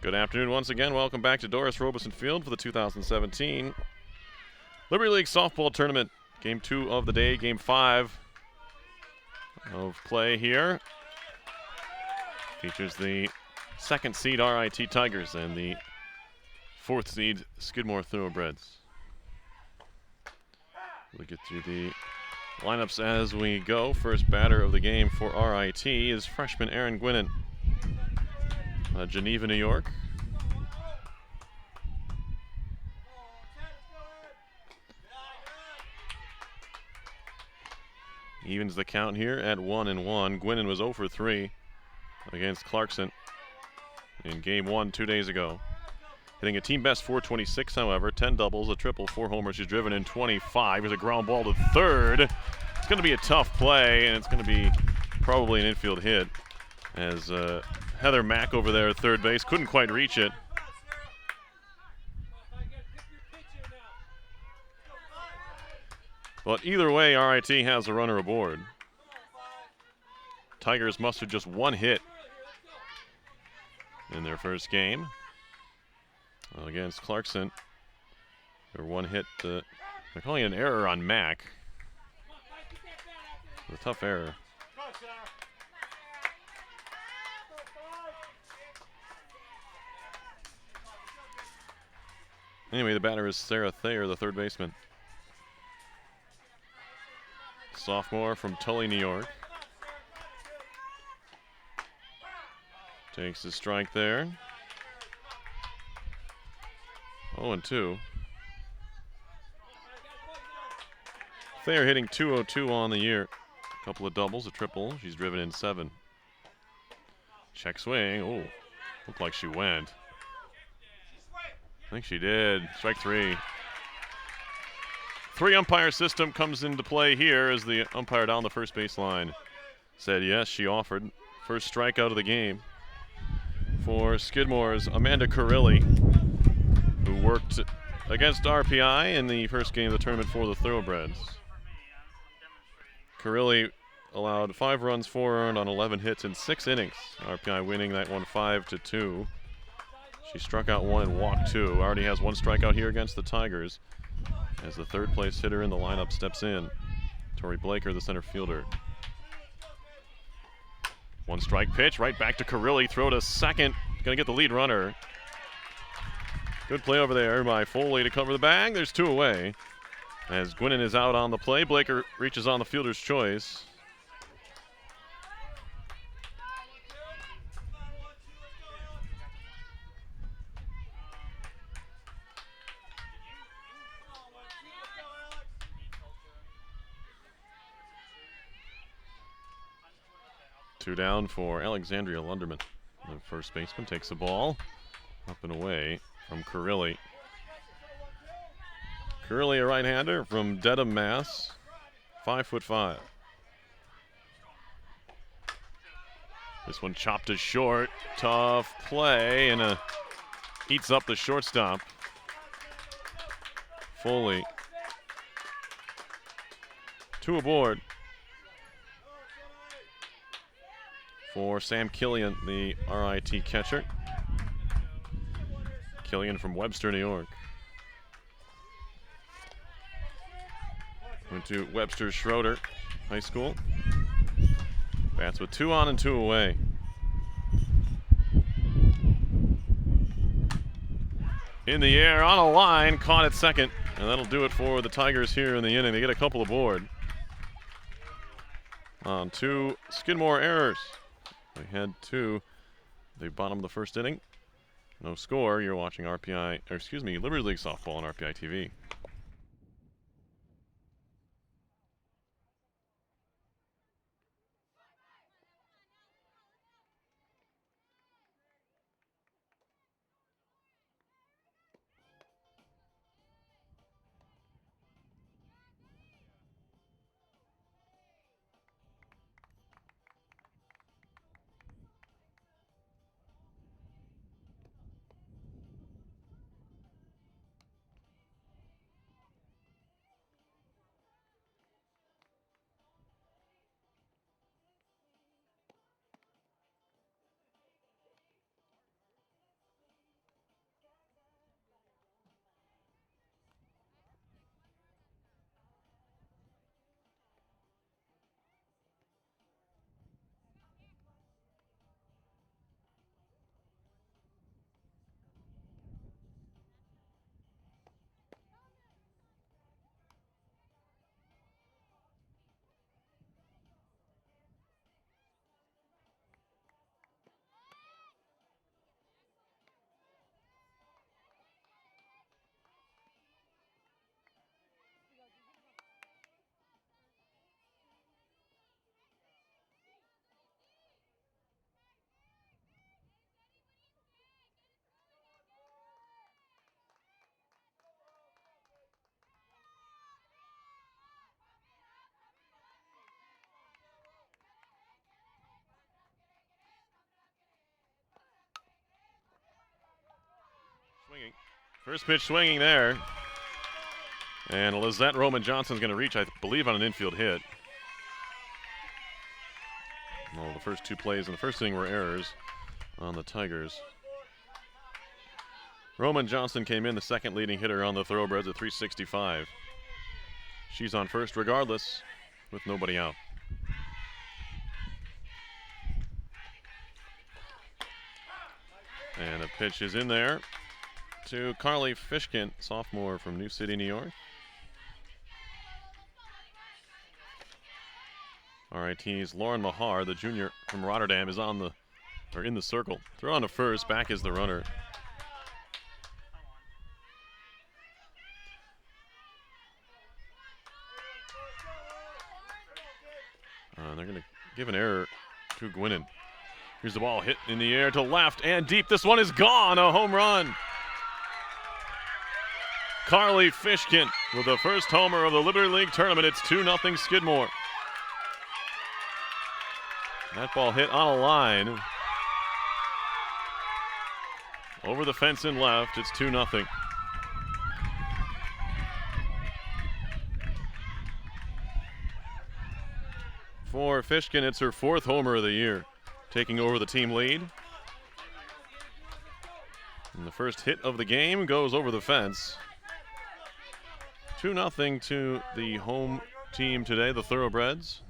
Good afternoon once again. Welcome back to Doris Robeson Field for the 2017 Liberty League Softball Tournament. Game 2 of the day, Game 5 of play here. Features the second seed RIT Tigers and the fourth seed Skidmore Thoroughbreds. We'll get through the lineups as we go. First batter of the game for RIT is freshman Aaron Gwinnen, Geneva, New York. Evens the count here at 1-1. Gwinnen was 0 for 3 against Clarkson in Game 1 2 days ago. Hitting a team best .426, however, 10 doubles, a triple, 4 homers. She's driven in 25. There's a ground ball to third. It's going to be a tough play, and it's going to be probably an infield hit as Heather Mack over there at third base couldn't quite reach it. But either way, RIT has a runner aboard. Tigers mustered just 1 hit in their first game against Clarkson. Their 1 hit, they're calling it an error on Mack. A tough error. Anyway, the batter is Sarah Thayer, the third baseman. Sophomore from Tully, New York. Takes the strike there. 0-2. Thayer hitting .202 on the year. A couple of doubles, a triple. She's driven in 7. Check swing. Oh, looked like she went. I think she did. Strike 3. 3-umpire system comes into play here as the umpire down the first baseline said yes, she offered. First strikeout of the game for Skidmore's Amanda Carilli, who worked against RPI in the first game of the tournament for the Thoroughbreds. Carilli allowed 5 runs, 4 earned on 11 hits in 6 innings. RPI winning that one 5-2. She struck out 1 and walked 2. Already has 1 strikeout here against the Tigers as the third place hitter in the lineup steps in. Tori Blaker, the center fielder. 1 strike pitch right back to Carilli. Throw to second. Gonna get the lead runner. Good play over there by Foley to cover the bag. There's 2 away as Gwinnen is out on the play. Blaker reaches on the fielder's choice. Two down for Alexandria Lunderman. The first baseman takes the ball up and away from Carilli. Carilli, a right-hander from Dedham, Mass. 5'5". This one chopped to short. Tough play and eats up the shortstop. Foley. 2 aboard for Sam Killian, the RIT catcher. Killian from Webster, New York. Went to Webster Schroeder High School. Bats with 2 on and 2 away. In the air, on a line, caught at second. And that'll do it for the Tigers here in the inning. They get a couple aboard on 2 Skidmore errors. They had 2 the bottom of the first inning. No score. You're watching Liberty League Softball on RPI TV. Swinging. First pitch swinging there. And Lizette Roman Johnson's going to reach, I believe, on an infield hit. Well, the first two plays in the first inning were errors on the Tigers. Roman Johnson came in the second leading hitter on the Thoroughbreds at 365. She's on first regardless with nobody out. And a pitch is in there to Carly Fishkin, sophomore from New City, New York. RIT's Lauren Mahar, the junior from Rotterdam, is in the circle. Throw on to first, back is the runner. They're going to give an error to Gwinnen. Here's the ball hit in the air to left and deep. This one is gone, a home run. Carly Fishkin with the first homer of the Liberty League tournament. It's 2-0 Skidmore. That ball hit on a line. Over the fence and left, it's 2-0. For Fishkin, it's her fourth homer of the year, taking over the team lead. And the first hit of the game goes over the fence. 2-0 to the home team today, the Thoroughbreds.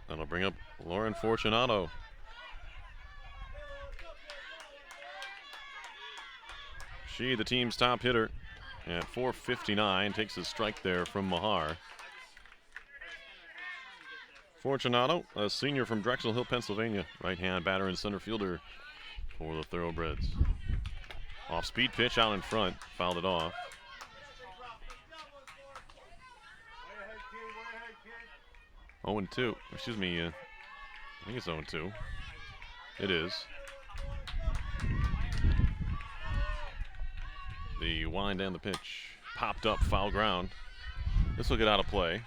That'll bring up Lauren Fortunato. She, the team's top hitter, at .459, takes a strike there from Mahar. Fortunato, a senior from Drexel Hill, Pennsylvania, right-hand batter and center fielder for the Thoroughbreds. Off-speed pitch out in front, fouled it off. Oh, 0-2. Excuse me. I think it's 0-2. It is. The wind and the pitch popped up, foul ground. This will get out of play.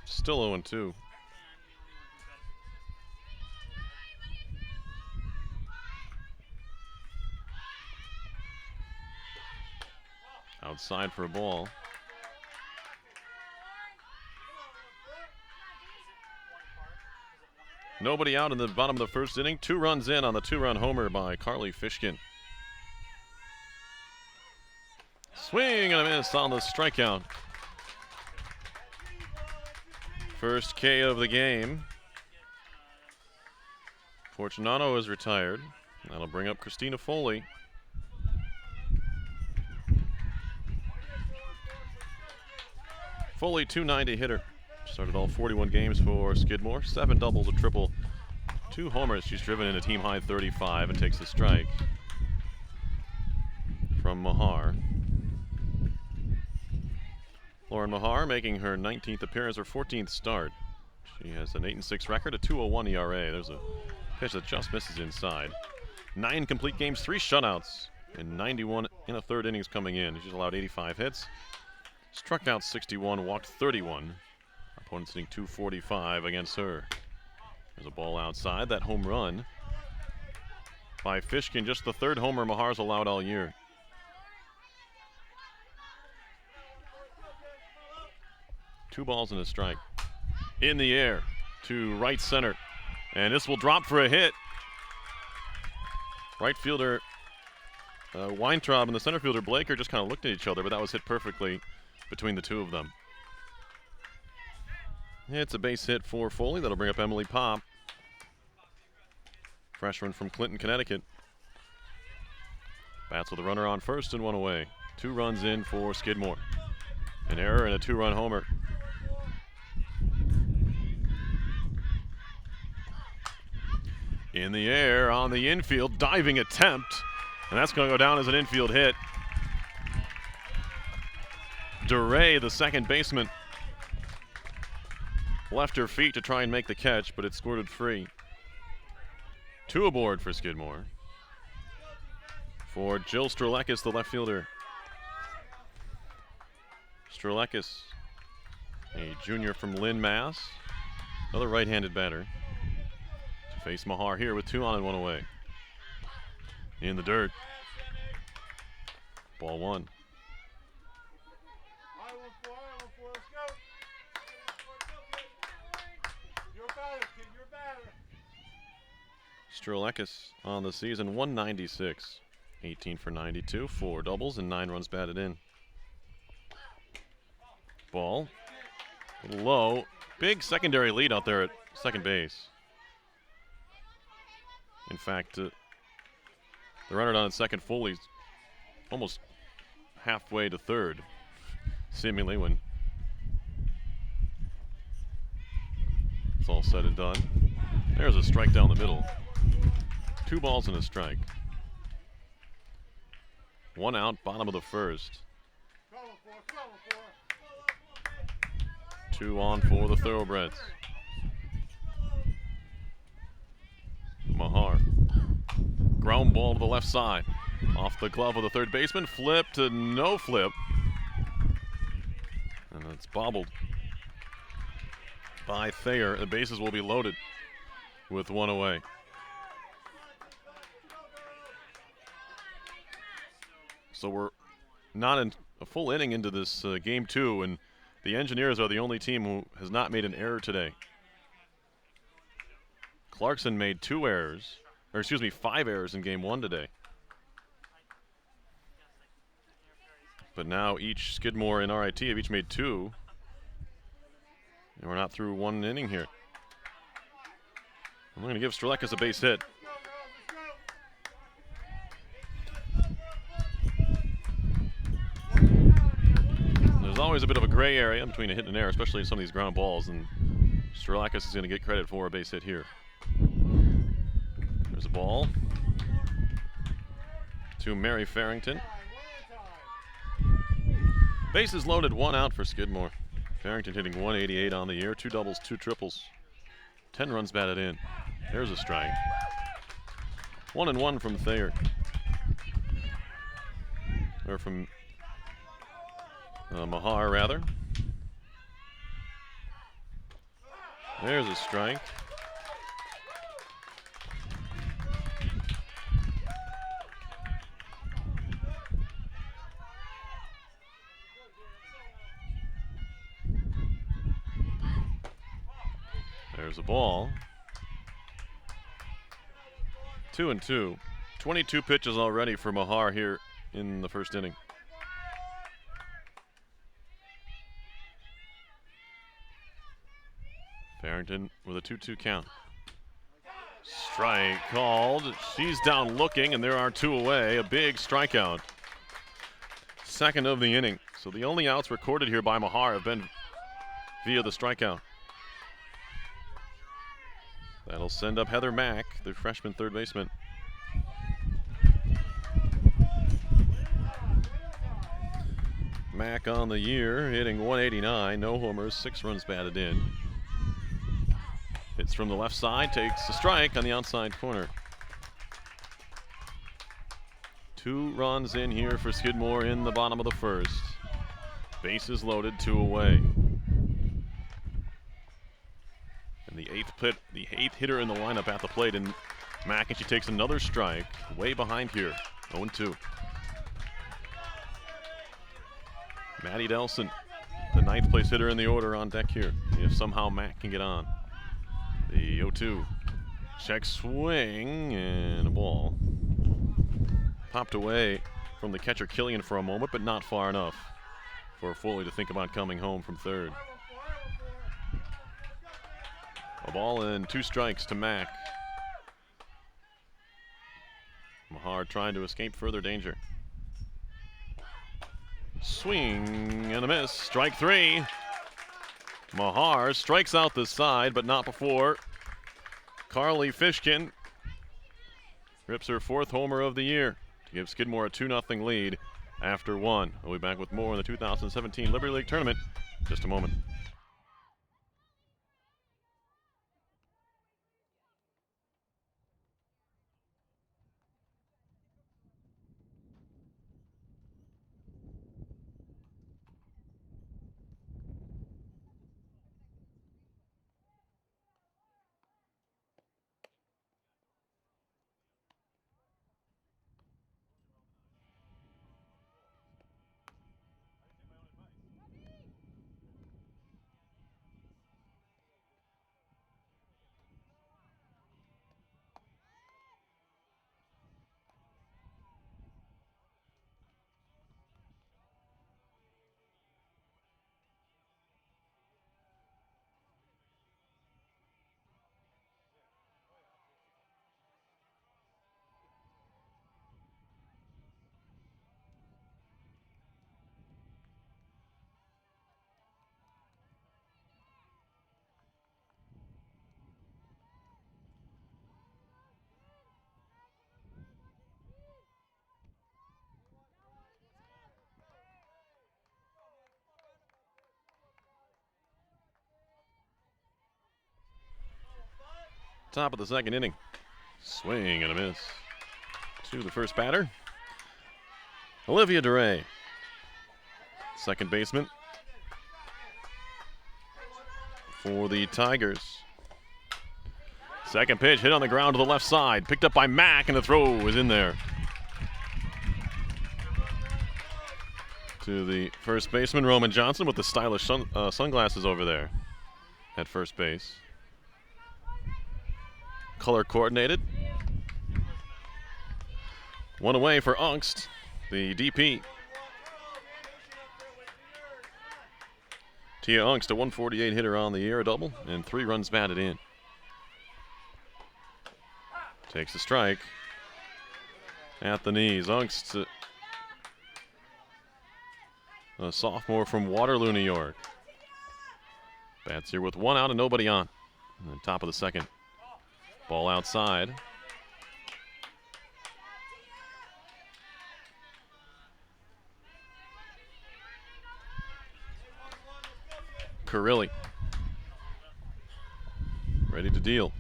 Still 0-2. Outside for a ball. Nobody out in the bottom of the first inning. 2 runs in on the 2-run homer by Carly Fishkin. Swing and a miss on the strikeout. First K of the game. Fortunato is retired. That'll bring up Christina Foley. Foley, .290 hitter. Started all 41 games for Skidmore. 7 doubles, a triple, 2 homers. She's driven in a team high 35 and takes the strike from Mahar. Lauren Mahar making her 19th appearance, her 14th start. She has an 8-6 record, a 2.01 ERA. There's a pitch that just misses inside. 9 complete games, 3 shutouts, and 91 in a third innings coming in. She's allowed 85 hits, struck out 61, walked 31. Opponent sitting 245 against her. There's a ball outside. That home run by Fishkin, just the third homer Mahar's allowed all year. Two balls and a strike. In the air to right center. And this will drop for a hit. Right fielder Weintraub and the center fielder Blaker just kind of looked at each other, but that was hit perfectly between the two of them. It's a base hit for Foley. That'll bring up Emily Pop. Freshman from Clinton, Connecticut. Bats with a runner on first and 1 away. 2 runs in for Skidmore. An error and a 2-run homer. In the air on the infield, diving attempt. And that's going to go down as an infield hit. DeRay, the second baseman, left her feet to try and make the catch, but it squirted free. 2 aboard for Skidmore. For Jill Strelekis, the left fielder. Strelekis, a junior from Lynn, Mass. Another right-handed batter. To face Mahar here with 2 on and 1 away. in the dirt. Ball one. Strelakis on the season, 196. 18 for 92, 4 doubles and 9 runs batted in. Ball low. Big secondary lead out there at second base. In fact, the runner down at second fully almost halfway to third, seemingly, when it's all said and done. There's a strike down the middle. 2 balls and a strike. 1 out, bottom of the first. 2 on for the Thoroughbreds. Mahar. Ground ball to the left side. Off the glove of the third baseman. Flip to no flip. And it's bobbled by Thayer. The bases will be loaded with 1 away. So we're not in a full inning into this game 2, and the Engineers are the only team who has not made an error today. Clarkson made 5 errors in game 1 today. But now each Skidmore and RIT have each made 2. And we're not through 1 inning here. I'm going to give Strelakis a base hit. There's always a bit of a gray area between a hit and an error, especially in some of these ground balls, and Strelakis is going to get credit for a base hit here. There's a ball to Mary Farrington. Bases loaded, 1 out for Skidmore. Farrington hitting 188 on the year, 2 doubles, 2 triples, 10 runs batted in. There's a strike. 1-1 from Thayer. Or from Mahar, rather. There's a strike. There's a ball. 2-2. 22 pitches already for Mahar here in the first inning. Farrington with a 2-2 count. Strike called. She's down looking, and there are 2 away. A big strikeout. Second of the inning. So the only outs recorded here by Mahar have been via the strikeout. That'll send up Heather Mack, the freshman third baseman. Mack on the year, hitting 189, no homers, 6 runs batted in. Hits from the left side, takes a strike on the outside corner. 2 runs in here for Skidmore in the bottom of the first. Bases loaded, 2 away. And the eighth hitter in the lineup at the plate, and Mack, and she takes another strike, way behind here, 0-2. Maddie Delson, the 9th place hitter in the order, on deck here, if somehow Mack can get on. The 0-2. Check swing, and a ball. Popped away from the catcher Killian for a moment, but not far enough for Foley to think about coming home from third. A ball and 2 strikes to Mack. Mahar trying to escape further danger. Swing and a miss. Strike 3. Mahar strikes out the side, but not before Carly Fishkin rips her 4th homer of the year to give Skidmore a 2-0 lead after 1. We'll be back with more in the 2017 Liberty League Tournament in just a moment. Top of the second inning. Swing and a miss. To the first batter, Olivia DeRay. Second baseman for the Tigers. Second pitch hit on the ground to the left side. Picked up by Mack, and the throw is in there. To the first baseman, Roman Johnson, with the stylish sunglasses over there at first base. Color coordinated. One away for Ungst, the DP. Tia Ungst, a 148 hitter on the year, a double, and 3 runs batted in. Takes a strike at the knees. Ungst, a sophomore from Waterloo, New York. Bats here with 1 out and nobody on. And the top of the second. Ball outside. Carilli. Ready to deal.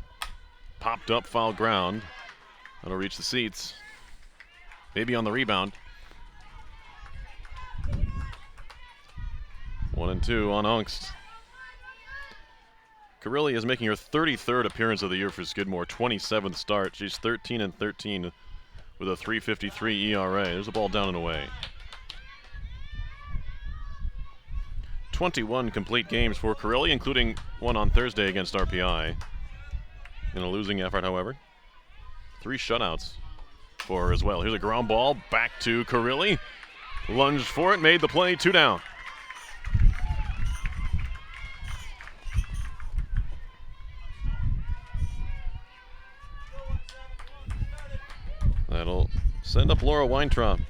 Popped up, foul ground. That'll reach the seats. Maybe on the rebound. 1-2 on Ungst. Carilli is making her 33rd appearance of the year for Skidmore, 27th start. She's 13-13 with a 3.53 ERA. There's a ball down and away. 21 complete games for Carilli, including one on Thursday against RPI. In a losing effort, however. 3 shutouts for her as well. Here's a ground ball back to Carilli. Lunged for it, made the play, 2 down. That'll send up Laura Weintraub.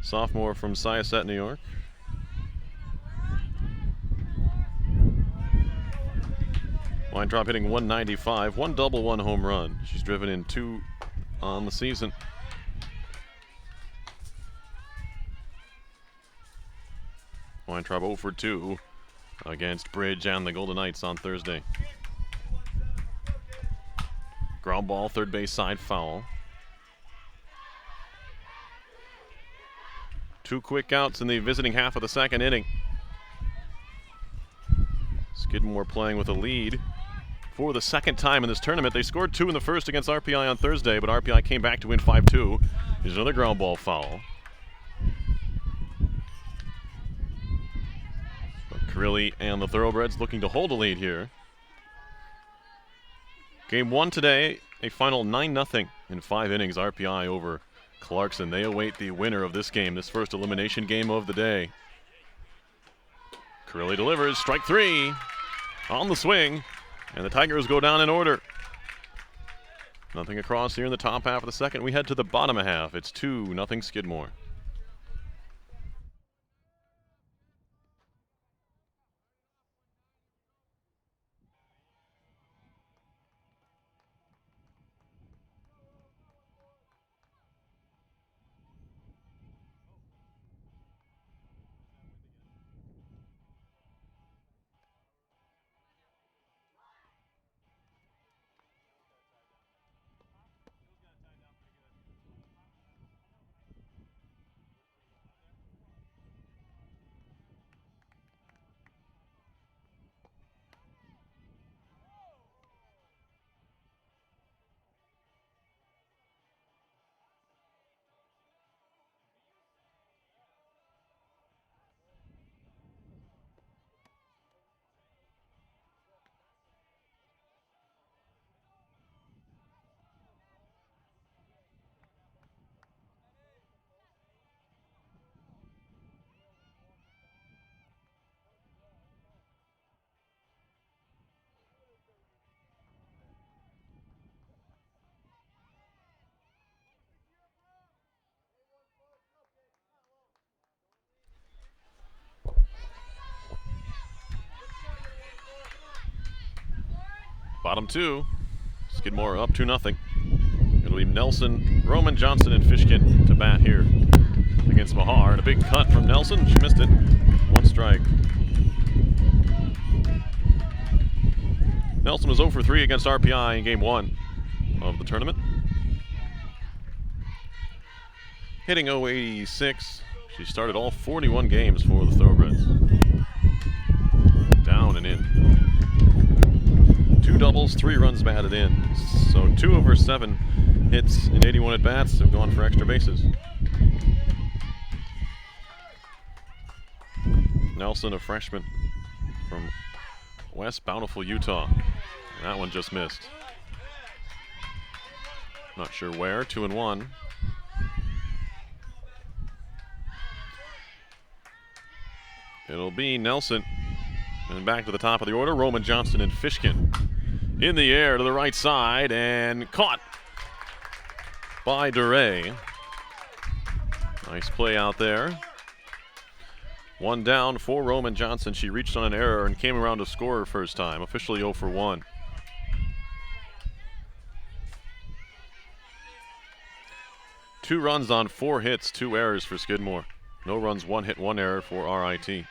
Sophomore from Syosset, New York. Weintraub hitting 195, 1 double, 1 home run. She's driven in 2 on the season. Weintraub 0 for 2 against Bridge and the Golden Knights on Thursday. Ground ball, third base side, foul. 2 quick outs in the visiting half of the second inning. Skidmore playing with a lead for the second time in this tournament. They scored 2 in the first against RPI on Thursday, but RPI came back to win 5-2. Here's another ground ball foul. But Carilli and the Thoroughbreds looking to hold a lead here. Game 1 today, a final 9-0 in 5 innings. RPI over Clarkson. They await the winner of this game, this first elimination game of the day. Carilli delivers, strike 3 on the swing, and the Tigers go down in order. Nothing across here in the top half of the second. We head to the bottom half. It's 2-0 Skidmore. Bottom 2, Skidmore up 2-0. It'll be Nelson, Roman Johnson, and Fishkin to bat here against Mahar. And a big cut from Nelson. She missed it. 1 strike. Nelson was 0 for 3 against RPI in game 1 of the tournament. Hitting .086. She started all 41 games for the Thoroughbreds. Down and in. 2 doubles, 3 runs batted in. So 2 of her 7 hits in 81 at-bats have gone for extra bases. Nelson, a freshman from West Bountiful, Utah. That one just missed. Not sure where. 2-1. It'll be Nelson. And back to the top of the order, Roman Johnston and Fishkin. In the air to the right side and caught by DeRay. Nice play out there. 1 down for Roman Johnson. She reached on an error and came around to score her first time. Officially 0 for 1. Two runs on 4 hits, 2 errors for Skidmore. No runs, 1 hit, 1 error for RIT.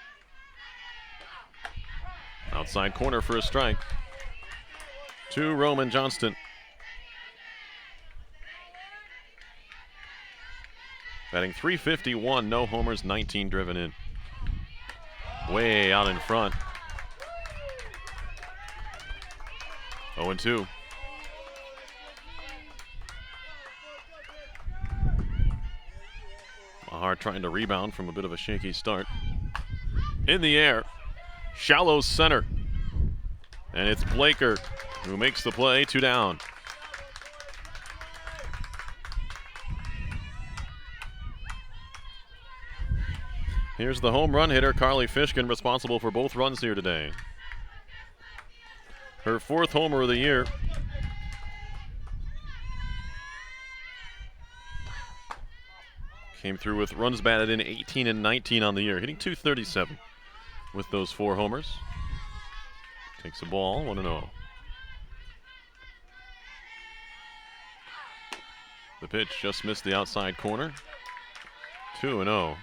Outside corner for a strike. To Roman Johnston. Batting .351, no homers, 19 driven in. Way out in front. 0-2. Mahar trying to rebound from a bit of a shaky start. In the air, shallow center. And it's Blaker who makes the play, 2 down. Here's the home run hitter, Carly Fishkin, responsible for both runs here today. Her 4th homer of the year. Came through with runs batted in 18 and 19 on the year, hitting .237 with those 4 homers. Takes a ball, 1-0. The pitch just missed the outside corner. 2-0.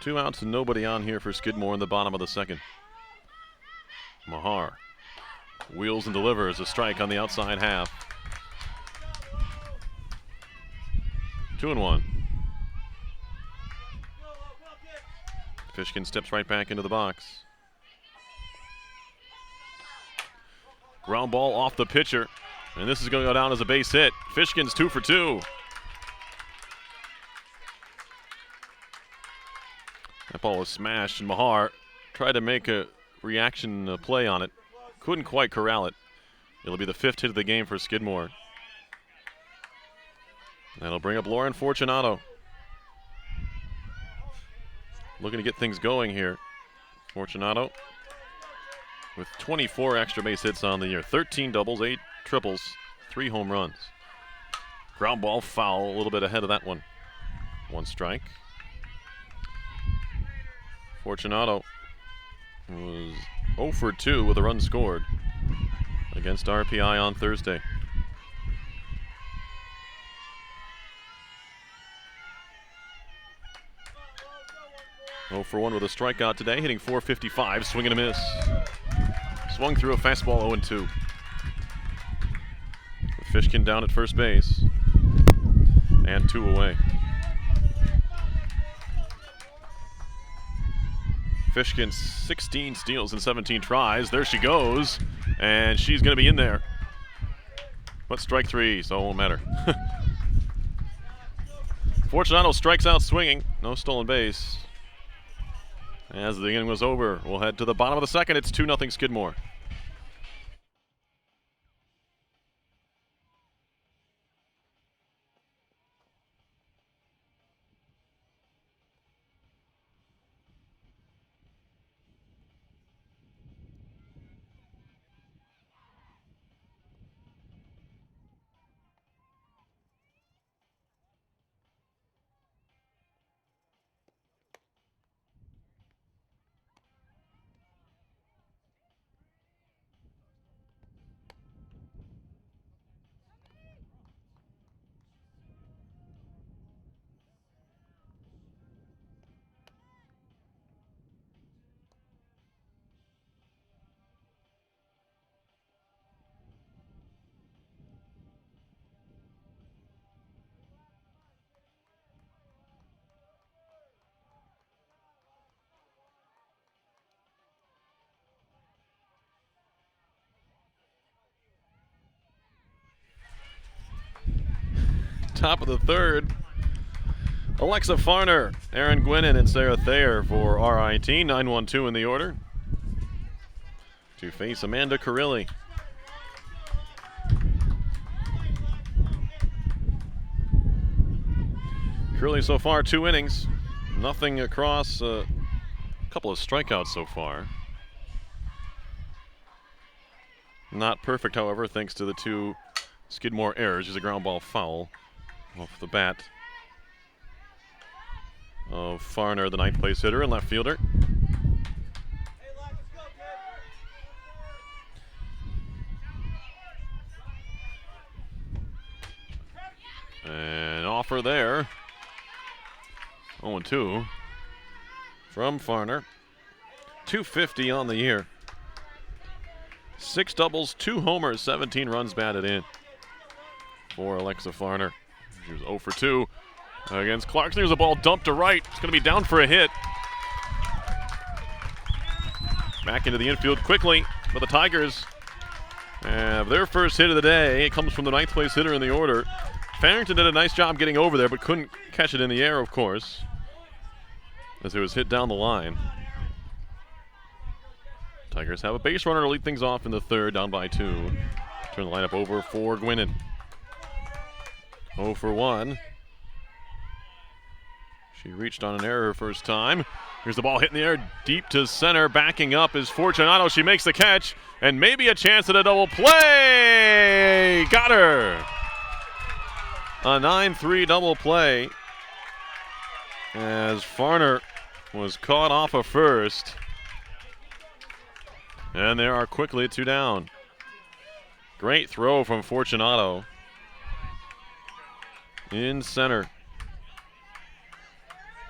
2 outs and nobody on here for Skidmore in the bottom of the 2nd. Mahar wheels and delivers a strike on the outside half. 2-1. Fishkin steps right back into the box. Ground ball off the pitcher, and this is going to go down as a base hit. Fishkin's 2 for 2. That ball was smashed, and Mahar tried to make a reaction play on it. Couldn't quite corral it. It'll be the 5th hit of the game for Skidmore. That'll bring up Lauren Fortunato. Looking to get things going here. Fortunato with 24 extra base hits on the year. 13 doubles, 8 triples, 3 home runs. Ground ball foul, a little bit ahead of that one. 1 strike. Fortunato was 0 for 2 with a run scored against RPI on Thursday. Oh for 1 with a strikeout today, hitting .455, swing and a miss. Swung through a fastball, 0-2. With Fishkin down at first base. And 2 away. Fishkin 16 steals and 17 tries. There she goes. And she's going to be in there. But strike 3, so it won't matter. Fortunato strikes out swinging. No stolen base. As the inning was over, we'll head to the bottom of the 2nd. It's 2-0 Skidmore. top of the third. Alexa Farner, Aaron Gwinnen, and Sarah Thayer for RIT. 9-1-2 in the order to face Amanda Carilli. Carilli so far 2 innings. Nothing across, a couple of strikeouts so far. Not perfect, however, thanks to the 2 Skidmore errors. There's a ground ball foul off the bat of Farner, the 9th place hitter and left fielder. An offer there. 0-2 from Farner. 250 on the year. 6 doubles, 2 homers, 17 runs batted in for Alexa Farner. She was 0 for 2 against Clarkson. There's a ball dumped to right. It's going to be down for a hit. Back into the infield quickly for the Tigers. And their first hit of the day, it comes from the 9th place hitter in the order. Farrington did a nice job getting over there, but couldn't catch it in the air, of course, as it was hit down the line. Tigers have a base runner to lead things off in the third, down by 2. Turn the lineup over for Gwinnen. 0 for 1. She reached on an error first time. Here's the ball hit in the air, deep to center. Backing up is Fortunato. She makes the catch, and maybe a chance at a double play. Got her. A 9-3 double play as Farner was caught off of first. And there are quickly 2 down. Great throw from Fortunato in center.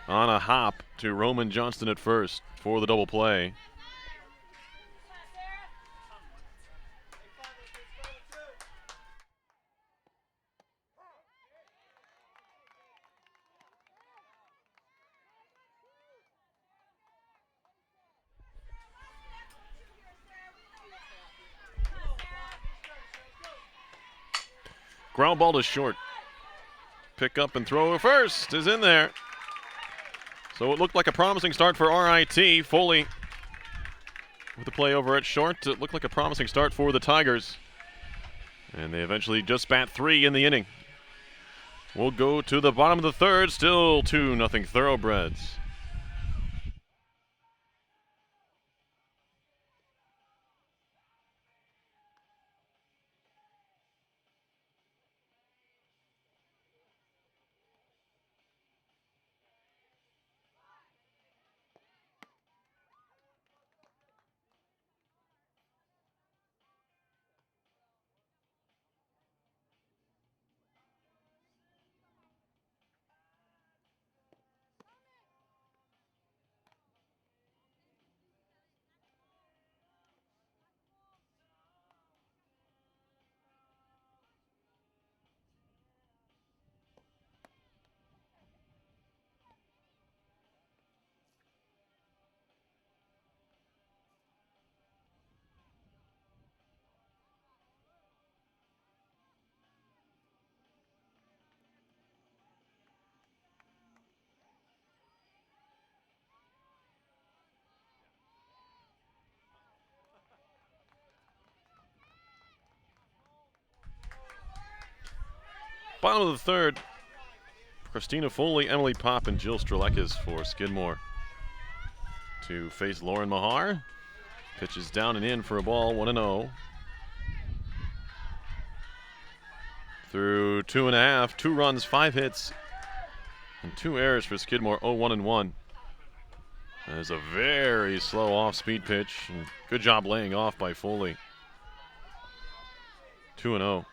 On a hop to Roman Johnston at first for the double play. Ground ball to short. Pick up and throw to first is in there. So it looked like a promising start for RIT. Foley with the play over at short. It looked like a promising start for the Tigers. And they eventually just bat 3 in the inning. We'll go to the bottom of the third. Still 2-0 Thoroughbreds. Bottom of the third, Christina Foley, Emily Pop, and Jill Strelekis for Skidmore to face Lauren Mahar. Pitches down and in for a ball, 1-0. Through 2.5, 2 runs, 5 hits, and 2 errors for Skidmore, 0-1-1. That is a very slow off-speed pitch. And good job laying off by Foley. 2-0.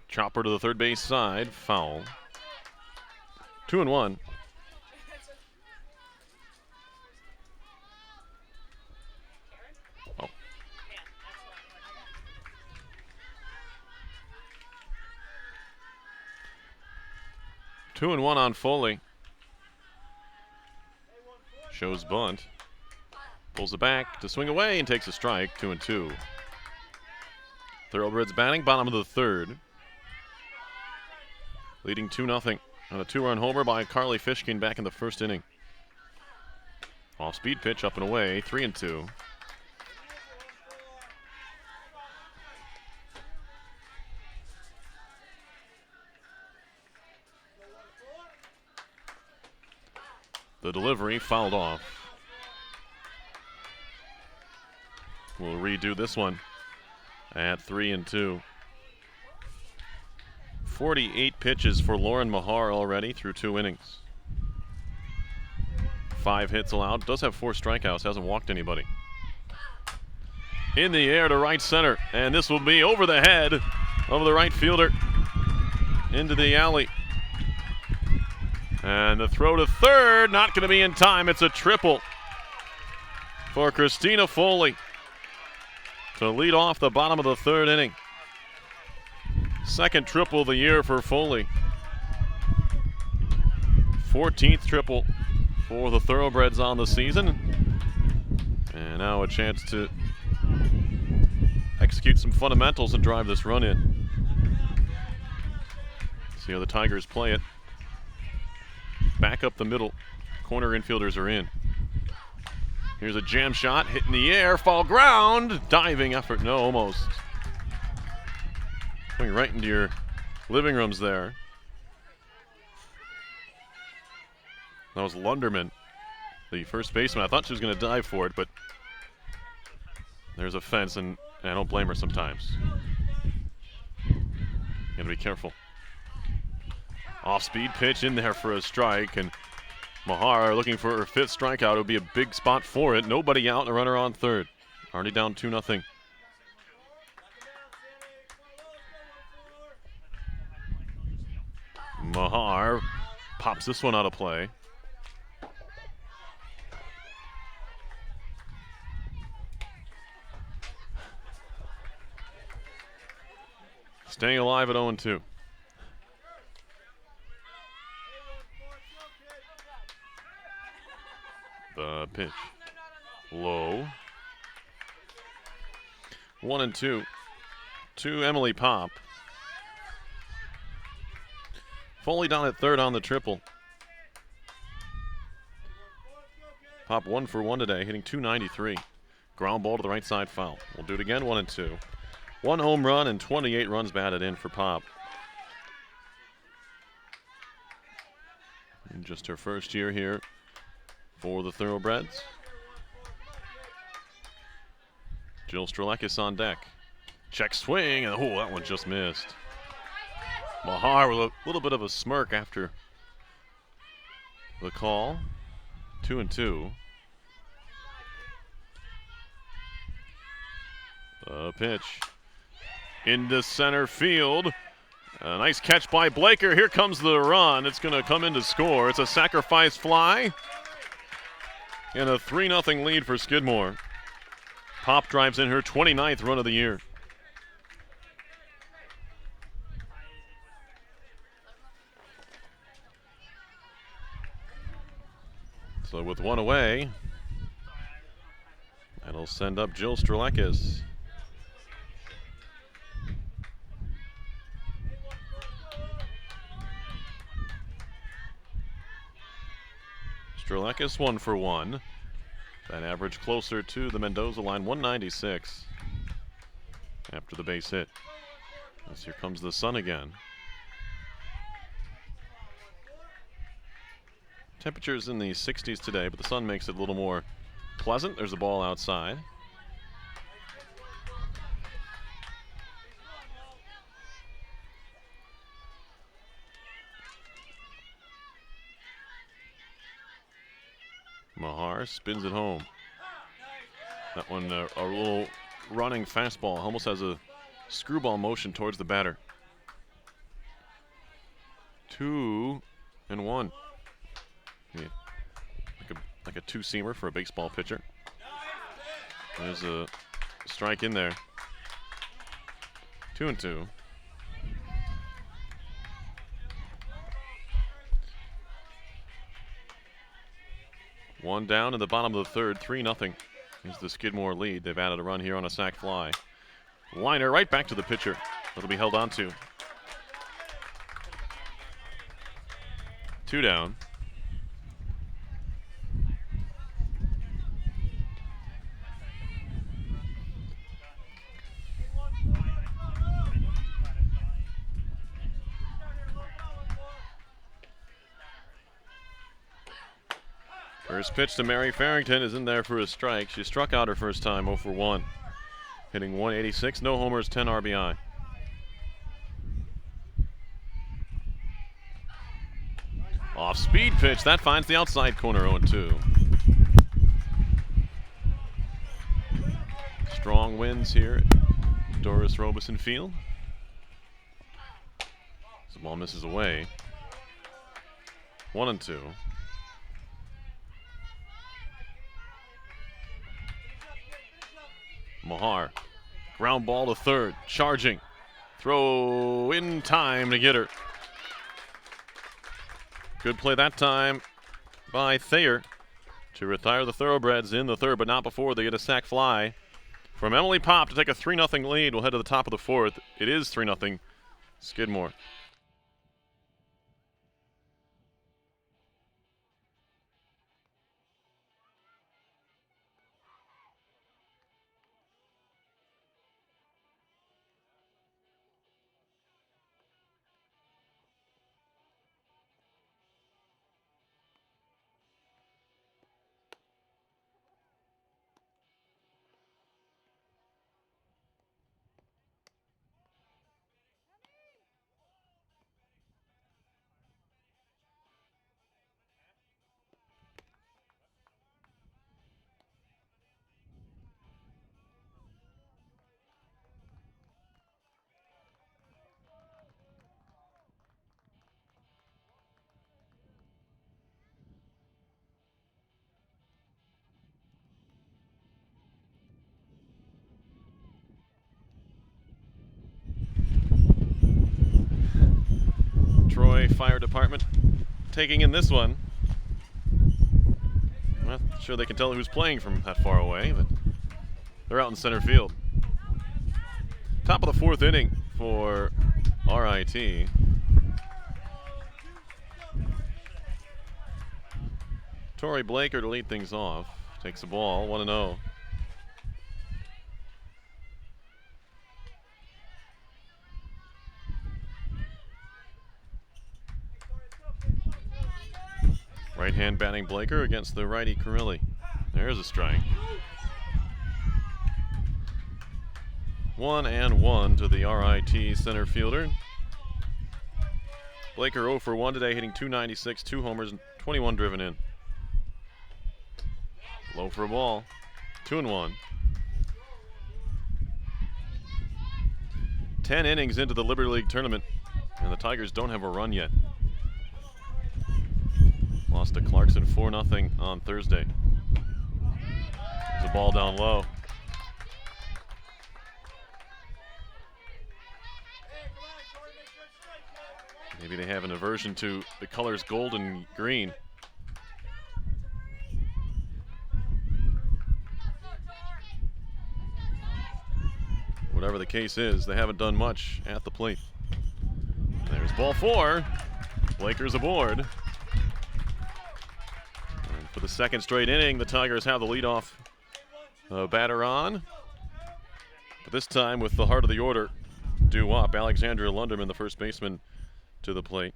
Chopper to the third base side, foul. 2-1. Oh. Two on Foley. Shows bunt. Pulls it back to swing away and takes a strike. 2-2. Thoroughbreds batting, bottom of the third. Leading 2-0 on a 2-run homer by Carly Fishkin back in the first inning. Off-speed pitch up and away, 3-2. The delivery fouled off. We'll redo this one at 3-2. 48 pitches for Lauren Mahar already through 2 innings. 5 hits allowed. Does have 4 strikeouts. Hasn't walked anybody. In the air to right center. And this will be over the head of the right fielder. Into the alley. And the throw to third. Not going to be in time. It's a triple for Christina Foley to lead off the bottom of the third inning. Second triple of the year for Foley. 14th triple for the Thoroughbreds on the season. And now a chance to execute some fundamentals and drive this run in. See how the Tigers play it. Back up the middle. Corner infielders are in. Here's a jam shot, hit in the air, fall ground, diving effort, no, almost. Going right into your living rooms there. That was Lunderman, the first baseman. I thought she was going to dive for it, but there's a fence, and I don't blame her sometimes. Got to be careful. Off-speed pitch in there for a strike, and Mahar looking for her 5th strikeout. It would be a big spot for it. Nobody out and a runner on third. Already down 2-0. Mahar pops this one out of play. Staying alive at 0-2. The pitch. Low. 1-2. To Emily Pop. Foley down at third on the triple. Pop 1 for 1 today, hitting .293. Ground ball to the right side, foul. We'll do it again, 1-2. 1 home run and 28 runs batted in for Pop. In just her first year here for the Thoroughbreds. Jill Strelakis on deck. Check swing, and oh, that one just missed. Mahar with a little bit of a smirk after the call. 2-2. The pitch into center field. A nice catch by Blaker. Here comes the run. It's going to come in to score. It's a sacrifice fly. And a 3-0 lead for Skidmore. Pop drives in her 29th run of the year. So with 1 away, that'll send up Jill Strelakis. Strelakis 1 for 1. That average closer to the Mendoza line, 196 after the base hit. As here comes the sun again. Temperatures in the 60s today, but the sun makes it a little more pleasant. There's a ball outside. Mahar spins it home. That one a little running fastball, almost has a screwball motion towards the batter. 2-1. Yeah. Like a two-seamer for a baseball pitcher. There's a strike in there. 2-2. One down in the bottom of the third, 3-0. Here's the Skidmore lead. They've added a run here on a sac fly. Liner right back to the pitcher. It'll be held on to. 2 down. First pitch to Mary Farrington is in there for a strike. She struck out her first time, 0 for 1. Hitting 186, no homers, 10 RBI. Off-speed pitch, that finds the outside corner, 0-2. Strong winds here at Doris Robeson Field. The ball misses away. 1-2. Mahar, ground ball to third, charging. Throw in time to get her. Good play that time by Thayer to retire the Thoroughbreds in the third, but not before they get a sac fly from Emily Pop to take a 3-0 lead. We'll head to the top of the fourth. It is 3-0 Skidmore. Troy Fire Department taking in this one. I'm not sure they can tell who's playing from that far away, but they're out in center field. Top of the fourth inning for RIT. Tori Blaker to lead things off. Takes the ball, 1-0. Right-hand batting Blaker against the righty Carilli. There's a strike. 1-1 to the RIT center fielder. Blaker 0 for 1 today, hitting .296, 2 homers, and 21 driven in. Low for a ball. 2-1. 10 innings into the Liberty League tournament, and the Tigers don't have a run yet. Lost to Clarkson 4-0 on Thursday. There's a ball down low. Maybe they have an aversion to the colors gold and green. Whatever the case is, they haven't done much at the plate. There's ball 4. Blaker's aboard. For the second straight inning, the Tigers have the leadoff batter on. But this time with the heart of the order due up, Alexandria Lunderman, the first baseman, to the plate.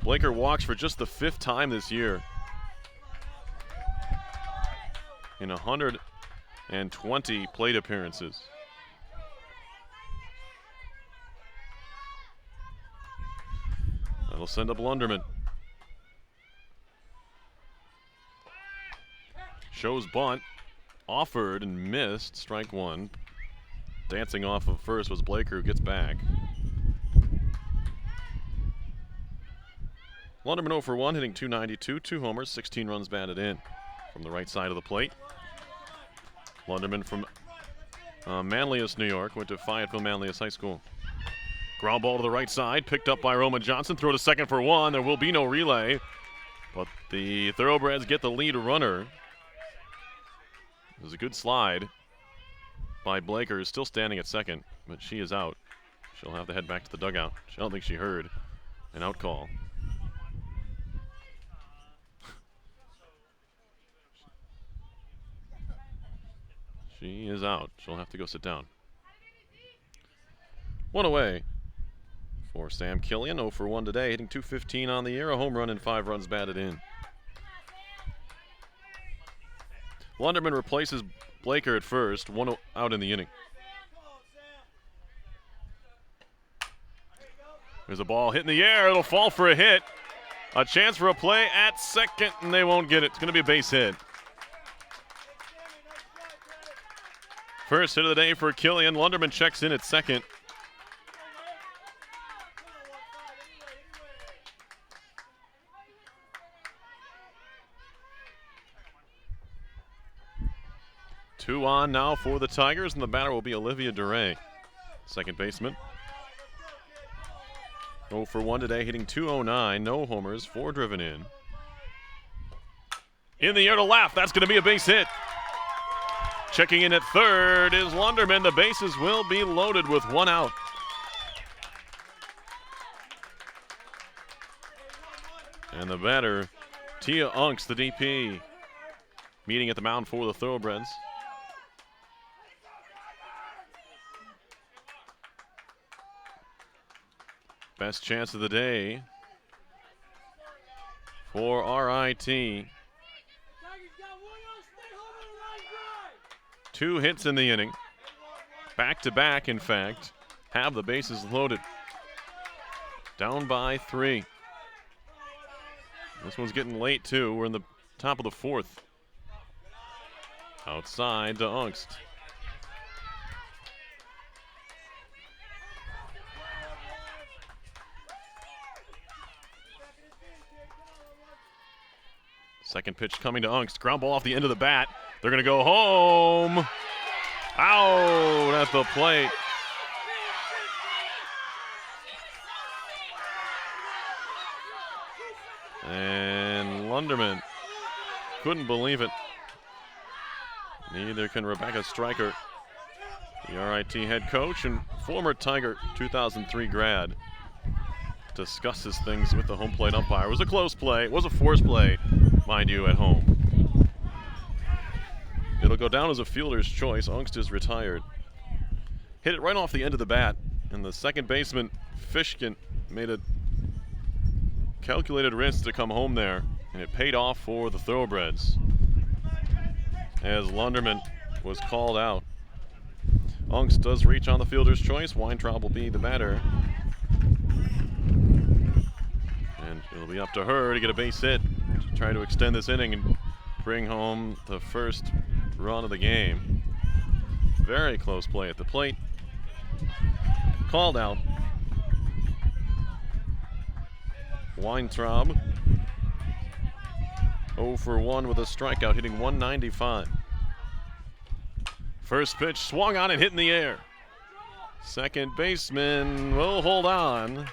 Blaker walks for just the 5th time this year in 120 plate appearances. That'll send up Lunderman. Shows bunt, offered and missed, strike 1. Dancing off of first was Blaker, who gets back. Lunderman 0 for 1, hitting .292, 2 homers, 16 runs batted in. From the right side of the plate, Lunderman from Manlius, New York, went to Fayetteville Manlius High School. Ground ball to the right side, picked up by Roma Johnson. Throw to second for 1. There will be no relay, but The Thoroughbreds get the lead runner. It was a good slide by Blaker, who's still standing at second, but she is out. She'll have to head back to the dugout. I don't think she heard an out call. She is out. She'll have to go sit down. One away for Sam Killian. 0 for 1 today, hitting .215 on the year, a home run and 5 runs batted in. Lunderman replaces Blaker at first, 1 out in the inning. There's a ball hit in the air. It'll fall for a hit. A chance for a play at second, and they won't get it. It's going to be a base hit. First hit of the day for Killian. Lunderman checks in at second. Two on now for the Tigers, and the batter will be Olivia Duray, second baseman. 0 for 1 today, hitting .209, no homers, 4 driven in. In the air to left, that's going to be a base hit. Checking in at third is Lunderman. The bases will be loaded with 1 out. And the batter, Tia Unks, the DP, meeting at the mound for the Thoroughbreds. Best chance of the day for RIT. 2 hits in the inning. Back-to-back, in fact. Have the bases loaded. Down by 3. This one's getting late, too. We're in the top of the 4th. Outside to Ungst. Second pitch coming to Ungst. Ground ball off the end of the bat. They're going to go home. Out at the plate. And Lunderman couldn't believe it. Neither can Rebecca Stryker, the RIT head coach and former Tiger 2003 grad. Discusses things with the home plate umpire. It was a close play. It was a forced play, mind you, at home. It'll go down as a fielder's choice. Ungst is retired. Hit it right off the end of the bat, and the second baseman, Fishkin, made a calculated risk to come home there, and it paid off for the Thoroughbreds as Lunderman was called out. Ungst does reach on the fielder's choice. Weintraub will be the batter. And it'll be up to her to get a base hit to try to extend this inning and bring home the first run of the game. Very close play at the plate. Called out. Weintraub 0 for 1 with a strikeout, hitting .195. First pitch swung on and hit in the air. Second baseman will hold on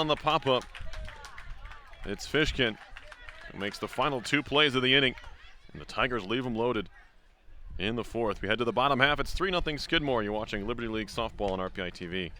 the pop-up. It's Fishkin who makes the final 2 plays of the inning, and the Tigers leave them loaded in the 4th. We head to the bottom half. It's 3-0 Skidmore. You're watching Liberty League Softball on RPI TV.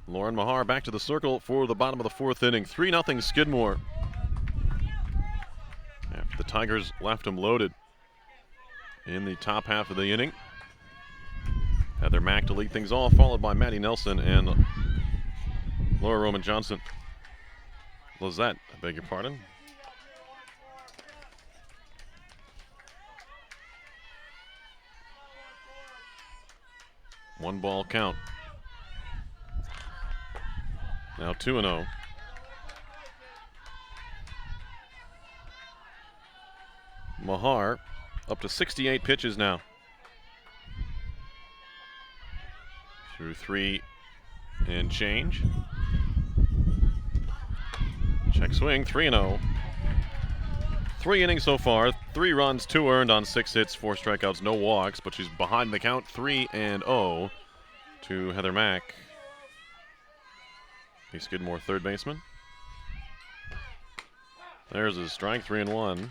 Lauren Mahar back to the circle for the bottom of the 4th inning. 3-0 Skidmore. After the Tigers left them loaded in the top half of the inning. Heather Mack to lead things off, followed by Maddie Nelson and Laura Roman Johnson. Lizette, I beg your pardon. One ball count. Now 2-0. Mahar up to 68 pitches now. Through 3 and change. Check swing, 3-0. 3 innings so far, 3 runs, 2 earned on 6 hits, 4 strikeouts, no walks, but she's behind the count, 3-0 to Heather Mack, the Skidmore third baseman. There's a strike, 3-1.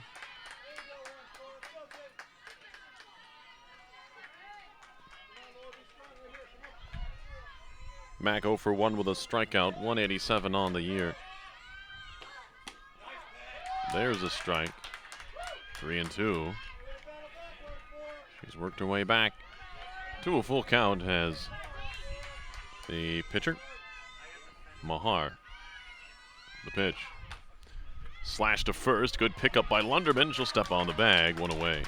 Mack 0 for 1 with a strikeout, 187 on the year. There's a strike, 3-2. She's worked her way back to a full count as the pitcher, Mahar. The pitch. Slash to first, good pickup by Lunderman. She'll step on the bag, 1 away.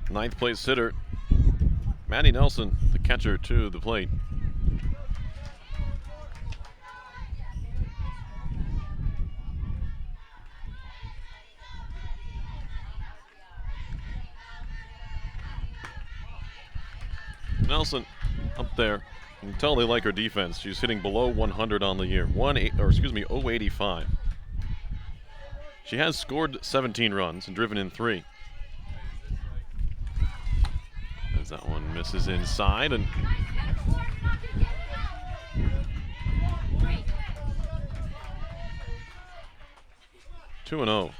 Ninth place hitter, Maddie Nelson, the catcher, to the plate. Nelson up there. You can tell they like her defense. She's hitting below 100 on the year. 085. She has scored 17 runs and driven in 3. As that one misses inside, and two and 0.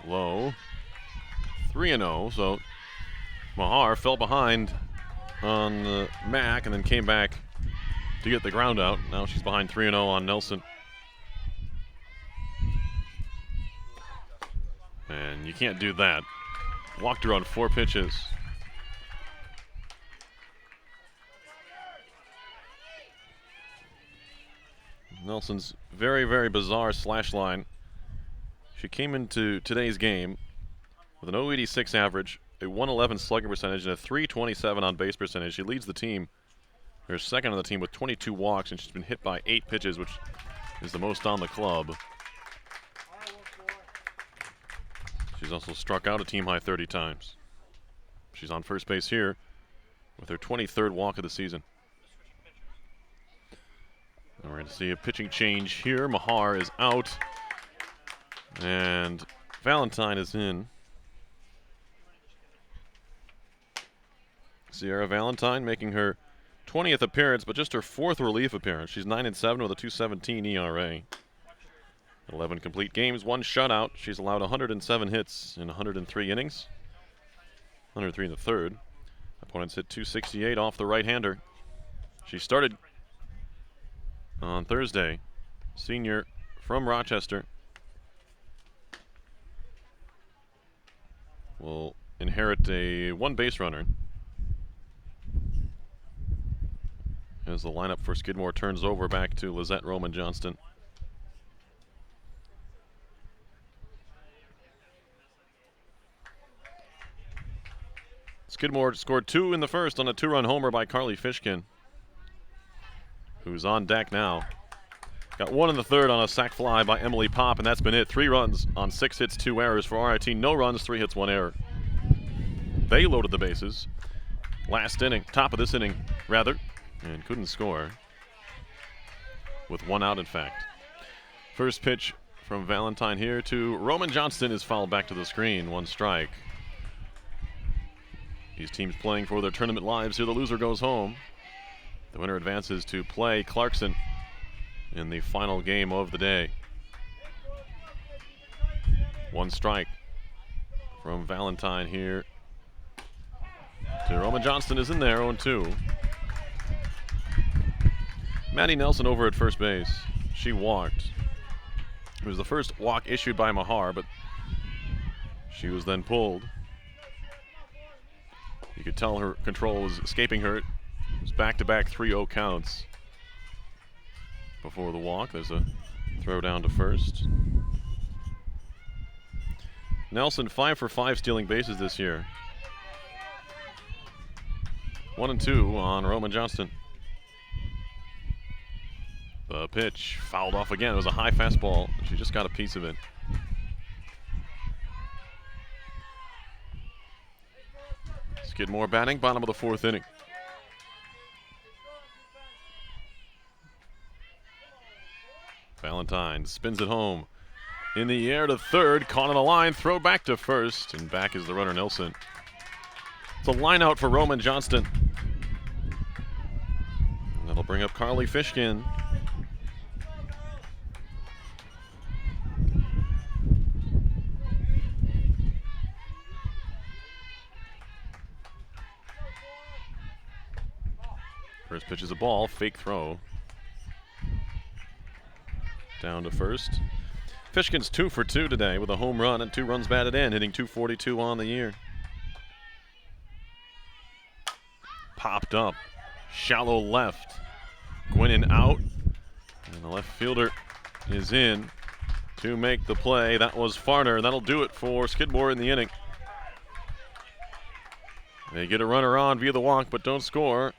Low. 3-0. So Mahar fell behind on Mack and then came back to get the ground out. Now she's behind 3-0 on Nelson. And you can't do that. Walked her on 4 pitches. Nelson's very, very bizarre slash line. She came into today's game with an 086 average, a 111 slugging percentage, and a 327 on base percentage. She leads the team. Her second on the team with 22 walks, and she's been hit by 8 pitches, which is the most on the club. She's also struck out a team-high 30 times. She's on first base here with her 23rd walk of the season. And we're going to see a pitching change here. Mahar is out, and Valentine is in. Sierra Valentine making her 20th appearance, but just her 4th relief appearance. She's 9-7 with a 2.17 ERA. 11 complete games, 1 shutout. She's allowed 107 hits in 103 innings. 103 in the third. Opponents hit 268 off the right-hander. She started on Thursday. Senior from Rochester. Will inherit a 1 base runner as the lineup for Skidmore turns over back to Lizette Roman Johnston. Skidmore scored 2 in the first on a 2-run homer by Carly Fishkin, who's on deck now. Got 1 in the third on a sac fly by Emily Pop, and that's been it. 3 runs on 6 hits, 2 errors for RIT. No runs, 3 hits, 1 error. They loaded the bases last inning, top of this inning, rather, and couldn't score with 1 out, in fact. First pitch from Valentine here to Roman Johnston is fouled back to the screen. 1 strike. These teams playing for their tournament lives here. The loser goes home. The winner advances to play Clarkson in the final game of the day. One strike from Valentine here to Roman Johnston is in there, 0-2. Maddie Nelson over at first base. She walked. It was the first walk issued by Mahar, but she was then pulled. You could tell her control was escaping her. It was back-to-back 3-0 counts before the walk. There's a throw down to first. Nelson 5 for 5 stealing bases this year. 1-2 on Roman Johnston. The pitch fouled off again. It was a high fastball. She just got a piece of it. Skidmore batting, bottom of the 4th inning. Valentine spins it home. In the air to third, caught on the line, throw back to first, and back is the runner Nelson. It's a line out for Roman Johnston. And that'll bring up Carly Fishkin. First pitch is a ball, fake throw. Down to first. Fishkin's 2 for 2 today with a home run and 2 runs batted in, hitting .242 on the year. Popped up, shallow left. Gwinnen out, and the left fielder is in to make the play. That was Farner, and that'll do it for Skidmore in the inning. They get a runner on via the walk, but don't score.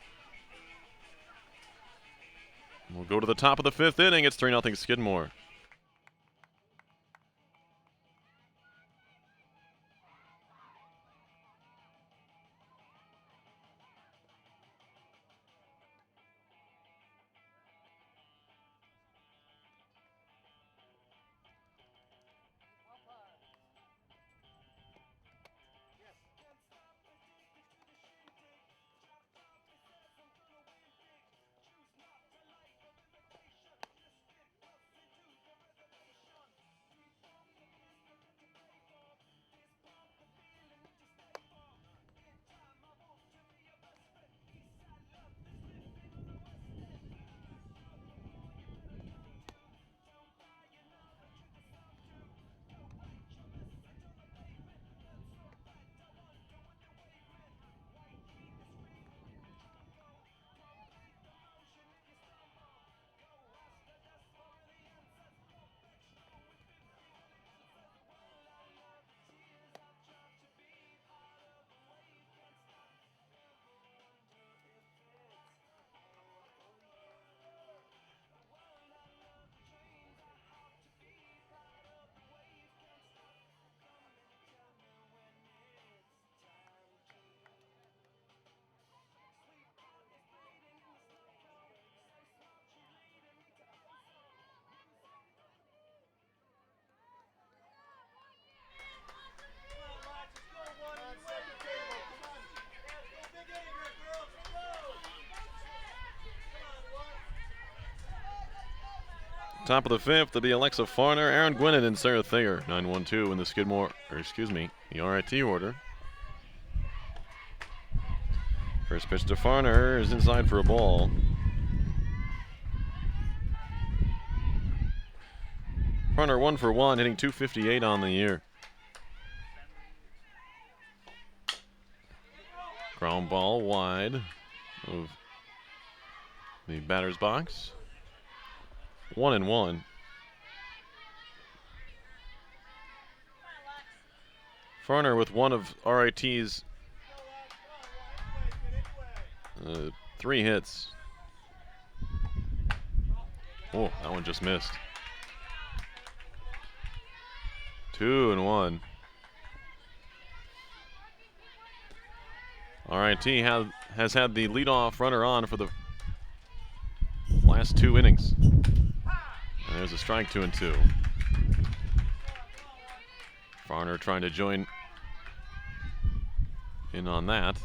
We'll go to the top of the 5th inning. It's 3-0 Skidmore. Top of the 5th to be Alexa Farner, Aaron Gwinnen, and Sarah Thayer. 9-1-2 in the Skidmore, the RIT order. First pitch to Farner is inside for a ball. Farner 1 for 1, hitting .258 on the year. Ground ball wide of the batter's box. 1-1. Farner with one of RIT's 3 hits. Oh, that one just missed. 2-1. RIT has had the leadoff runner on for the last 2 innings. And there's a strike, 2-2. Farner trying to join in on that.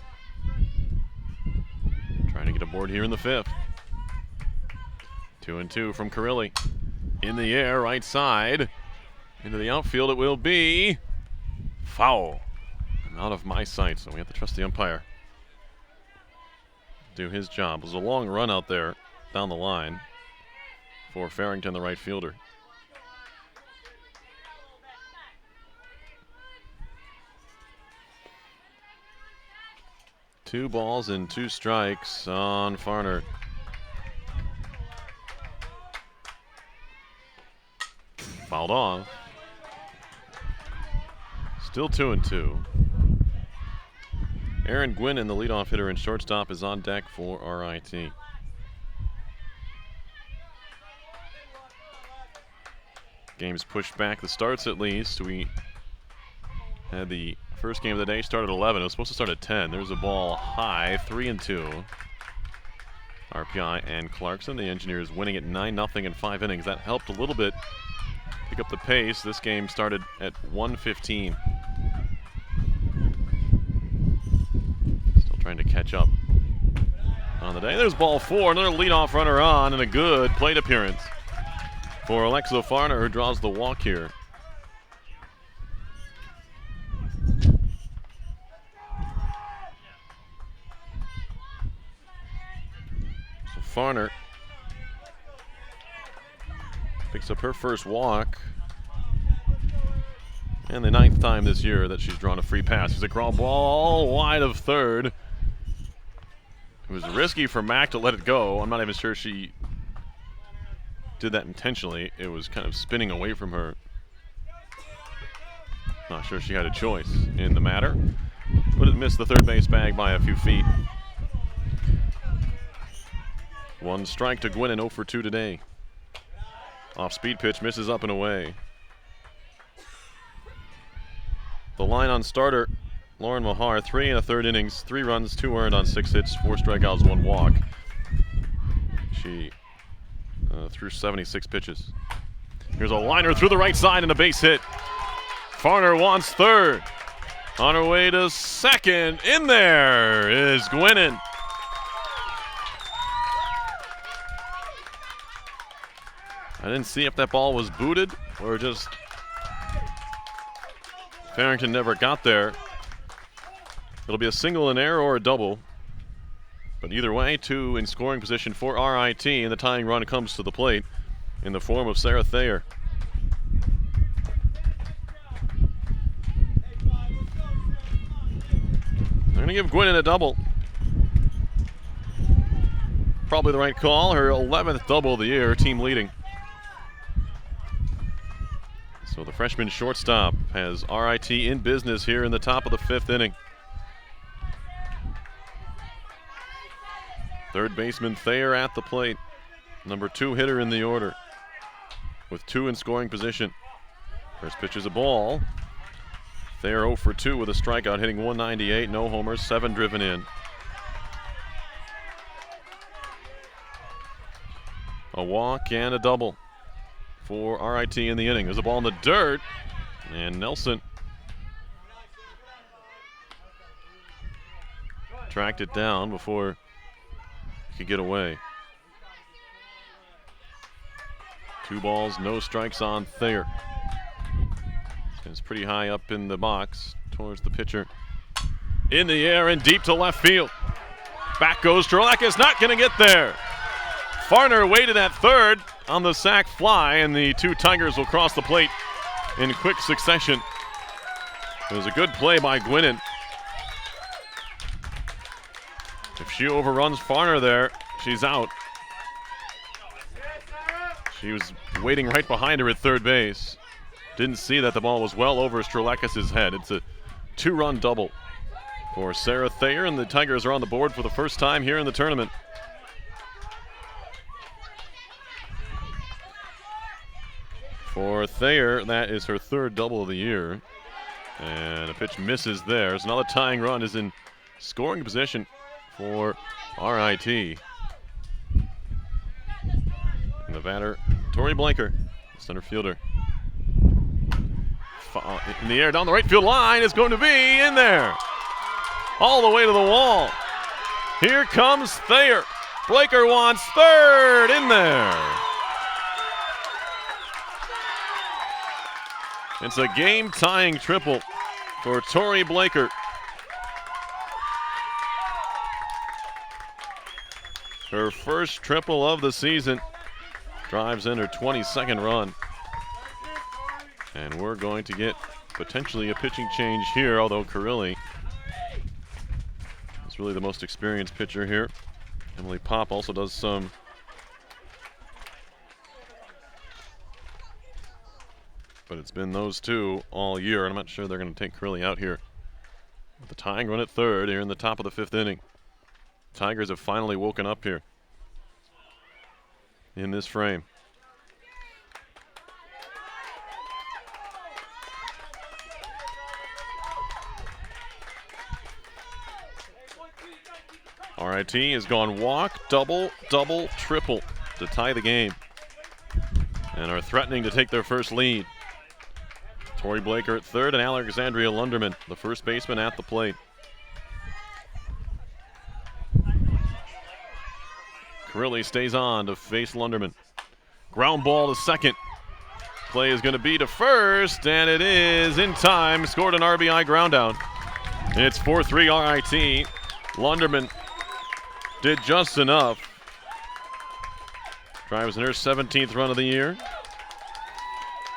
Trying to get aboard here in the 5th. 2-2 from Carrilli. In the air, right side. Into the outfield it will be. Foul. And out of my sight, so we have to trust the umpire. Do his job. It was a long run out there down the line for Farrington, the right fielder. Two balls and 2 strikes on Farner. Fouled off. Still 2-2. Aaron Gwynn, the leadoff hitter and shortstop, is on deck for RIT. Game's pushed back the starts at least. We had the first game of the day start at 11. It was supposed to start at 10. There's a ball high, 3-2. RPI and Clarkson. The Engineers winning at 9-0 in 5 innings. That helped a little bit pick up the pace. This game started at 1:15. Still trying to catch up on the day. There's ball 4. Another leadoff runner on, and a good plate appearance for Alexo Farner, who draws the walk here. So Farner picks up her first walk, and the 9th time this year that she's drawn a free pass. It's a ground ball wide of third. It was risky for Mack to let it go. I'm not even sure she did that intentionally. It was kind of spinning away from her. Not sure she had a choice in the matter, but it missed the third base bag by a few feet. 1 strike to Gwynn, 0 for 2 today. Off-speed pitch misses up and away. The line on starter, Lauren Mahar, 3 1/3 innings, 3 runs, 2 earned on 6 hits, 4 strikeouts, 1 walk. She threw 76 pitches. Here's a liner through the right side and a base hit. Farner wants third. On her way to second. In there is Gwinnen. I didn't see if that ball was booted or just Farrington never got there. It'll be a single, an error, or a double. But either way, 2 in scoring position for RIT, and the tying run comes to the plate in the form of Sarah Thayer. They're going to give Gwinnen a double. Probably the right call. Her 11th double of the year, team leading. So the freshman shortstop has RIT in business here in the top of the 5th inning. Third baseman Thayer at the plate. Number 2 hitter in the order with 2 in scoring position. First pitch is a ball. Thayer 0 for 2 with a strikeout, hitting 198, no homers, 7 driven in. A walk and a double for RIT in the inning. There's a ball in the dirt, and Nelson tracked it down before he could get away. 2 balls, no strikes on Thayer. It's pretty high up in the box towards the pitcher. In the air and deep to left field. Back goes Strelakis, not going to get there. Farner waited at third on the sac fly, and the 2 Tigers will cross the plate in quick succession. It was a good play by Gwinnen. If she overruns Farner there, she's out. She was waiting right behind her at third base. Didn't see that the ball was well over Strelakis' head. It's a 2-run double for Sarah Thayer, and the Tigers are on the board for the first time here in the tournament. For Thayer, that is her 3rd double of the year. And a pitch misses there. So another tying run is in scoring position for RIT. And the batter, Tori Blanker, center fielder. In the air down the right field line is going to be in there. All the way to the wall. Here comes Thayer. Blaker wants third, in there. It's a game-tying triple for Tori Blaker. Her first triple of the season. Drives in her 22nd run. And we're going to get potentially a pitching change here, although Carrilli is really the most experienced pitcher here. Emily Pop also does some but it's been those two all year, and I'm not sure they're going to take Carrilli out here. With the tying run at third here in the top of the 5th inning. Tigers have finally woken up here in this frame. RIT has gone walk, double, double, triple to tie the game and are threatening to take their first lead. Tori Blaker at third and Alexandria Lunderman, the first baseman, at the plate. Carrilli stays on to face Lunderman. Ground ball to second. Play is going to be to first, and it is in time. Scored an RBI ground out. It's 4-3 RIT. Lunderman did just enough. Drives in her 17th run of the year.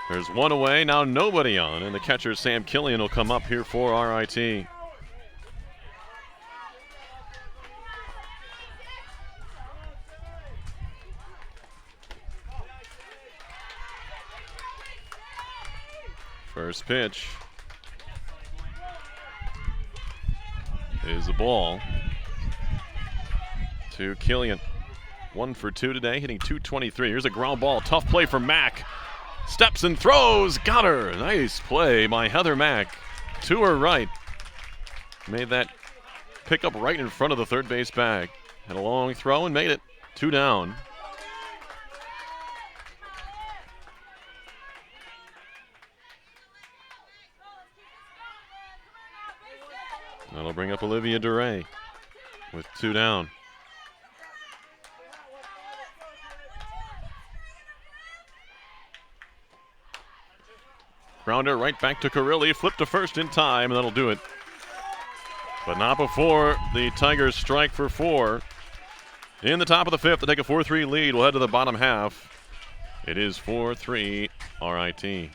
There's one away, now nobody on, and the catcher Sam Killian will come up here for RIT. First pitch is the ball to Killian. 1 for 2 today, hitting .223. Here's a ground ball, tough play for Mack. Steps and throws, got her. Nice play by Heather Mack to her right. Made that pick up right in front of the third base bag. Had a long throw and made it 2 down. That'll bring up Olivia DeRay with 2 down. Grounder right back to Carrilli, flip to first in time, and that'll do it. But not before the Tigers strike for 4. In the top of the 5th to take a 4-3 lead. We'll head to the bottom half. It is 4-3 RIT.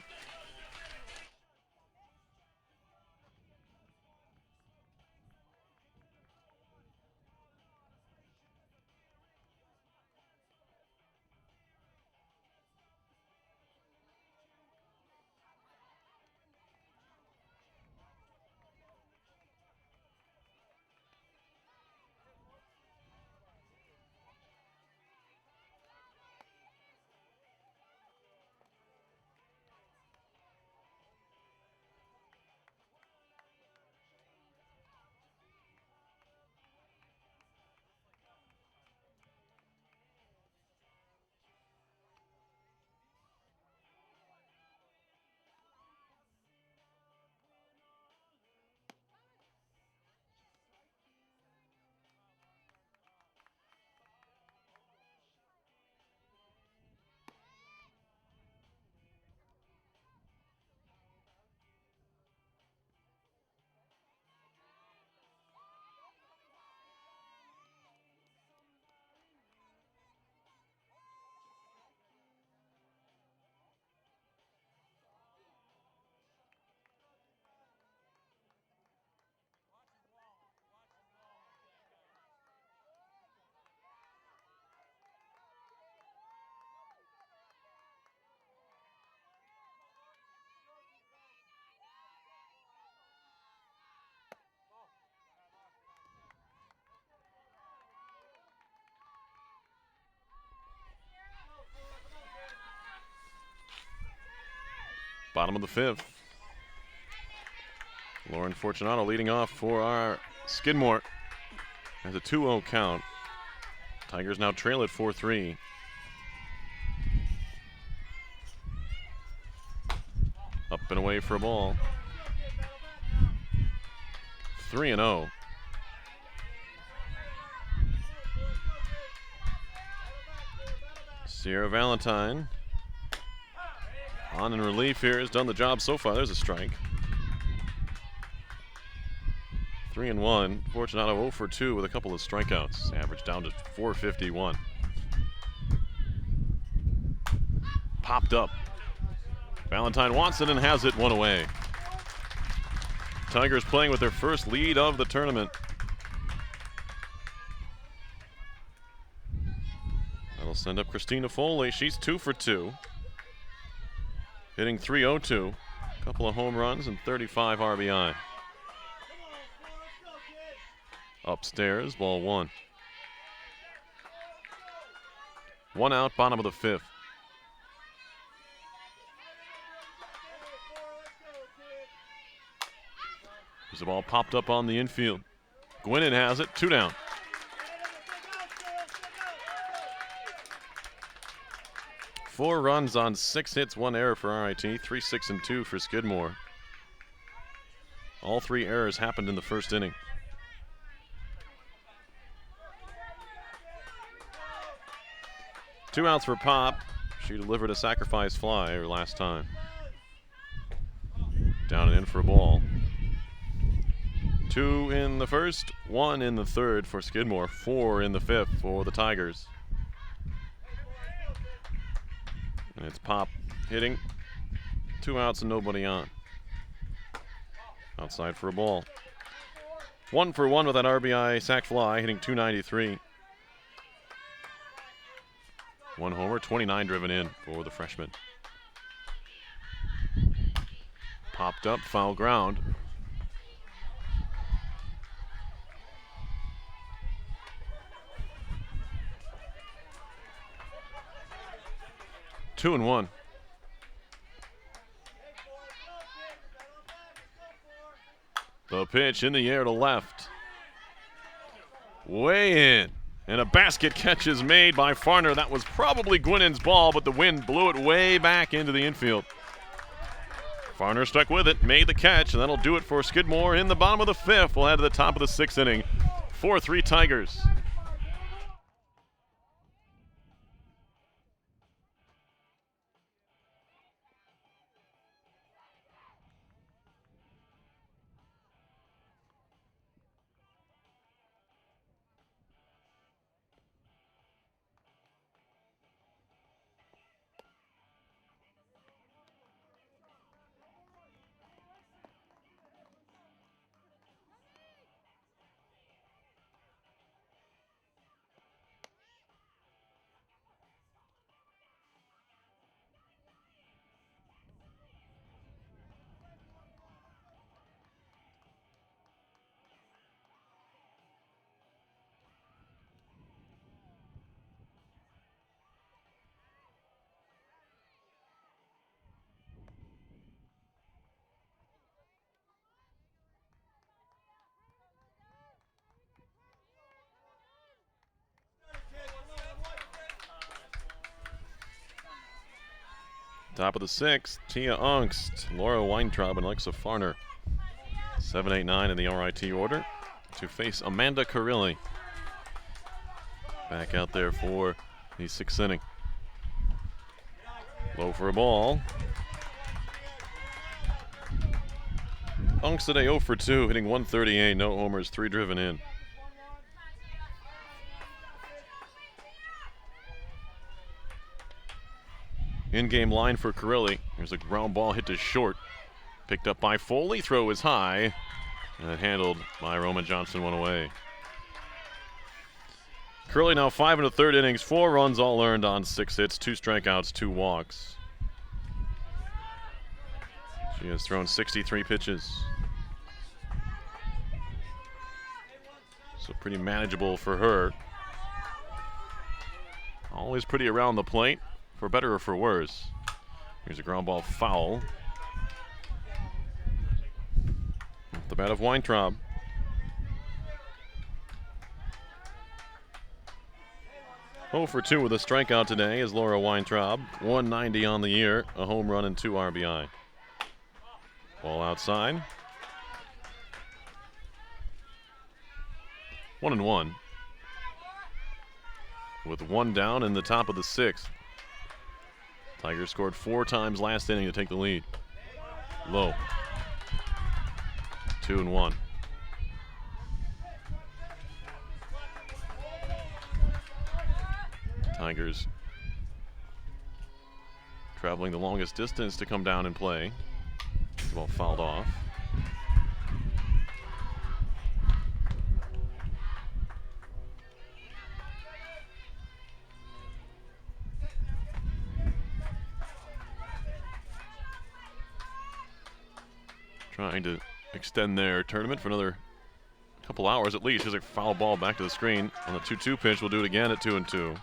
Bottom of the 5th. Lauren Fortunato leading off for our Skidmore. Has a 2-0 count. Tigers now trail at 4-3. Up and away for a ball. 3-0. Sierra Valentine on in relief here, has done the job so far. There's a strike. 3-1. Fortunato 0 for 2 with a couple of strikeouts. Average down to 451. Popped up. Valentine wants it and has it, one away. Tigers playing with their first lead of the tournament. That'll send up Christina Foley. She's 2 for 2. Hitting .302. A couple of home runs and 35 RBI. Upstairs, ball 1. 1 out, bottom of the 5th. There's the ball popped up on the infield. Gwinnen has it, 2 down. Four runs on 6 hits, 1 error for RIT, 3, 6, and 2 for Skidmore. All 3 errors happened in the first inning. Two outs for Pop. She delivered a sacrifice fly her last time. Down and in for a ball. 2 in the first, 1 in the third for Skidmore, 4 in the 5th for the Tigers. And it's Pop hitting. 2 outs and nobody on. Outside for a ball. 1 for 1 with that RBI sac fly, hitting .293. 1 homer, 29 driven in for the freshman. Popped up, foul ground. Two and 1. The pitch in the air to left. Way in. And a basket catch is made by Farner. That was probably Gwinnen's ball, but the wind blew it way back into the infield. Farner stuck with it, made the catch, and that'll do it for Skidmore in the bottom of the 5th. We'll head to the top of the 6th inning. 4-3 Tigers. Top of the 6th, Tia Ungst, Laura Weintraub, and Alexa Farner. 7, 8, 9 in the RIT order to face Amanda Carilli. Back out there for the 6th inning. Low for a ball. Ungst today 0 for 2, hitting .138, no homers, 3 driven in. In-game line for Carilli. Here's a ground ball hit to short. Picked up by Foley. Throw is high. And handled by Roman Johnson, 1 away. Carilli now 5 1/3 innings. 4 runs all earned on 6 hits. 2 strikeouts, 2 walks. She has thrown 63 pitches. So pretty manageable for her. Always pretty around the plate. For better or for worse. Here's a ground ball foul. Off the bat of Weintraub. Oh for 2 with a strikeout today is Laura Weintraub. 190 on the year, a home run and 2 RBI. Ball outside. 1-1. With 1 down in the top of the 6th. Tigers scored 4 times last inning to take the lead. Low. 2-1. Tigers traveling the longest distance to come down and play. The ball fouled off. Trying to extend their tournament for another couple hours at least. Here's a foul ball back to the screen on the 2-2 pitch. We'll do it again at 2-2.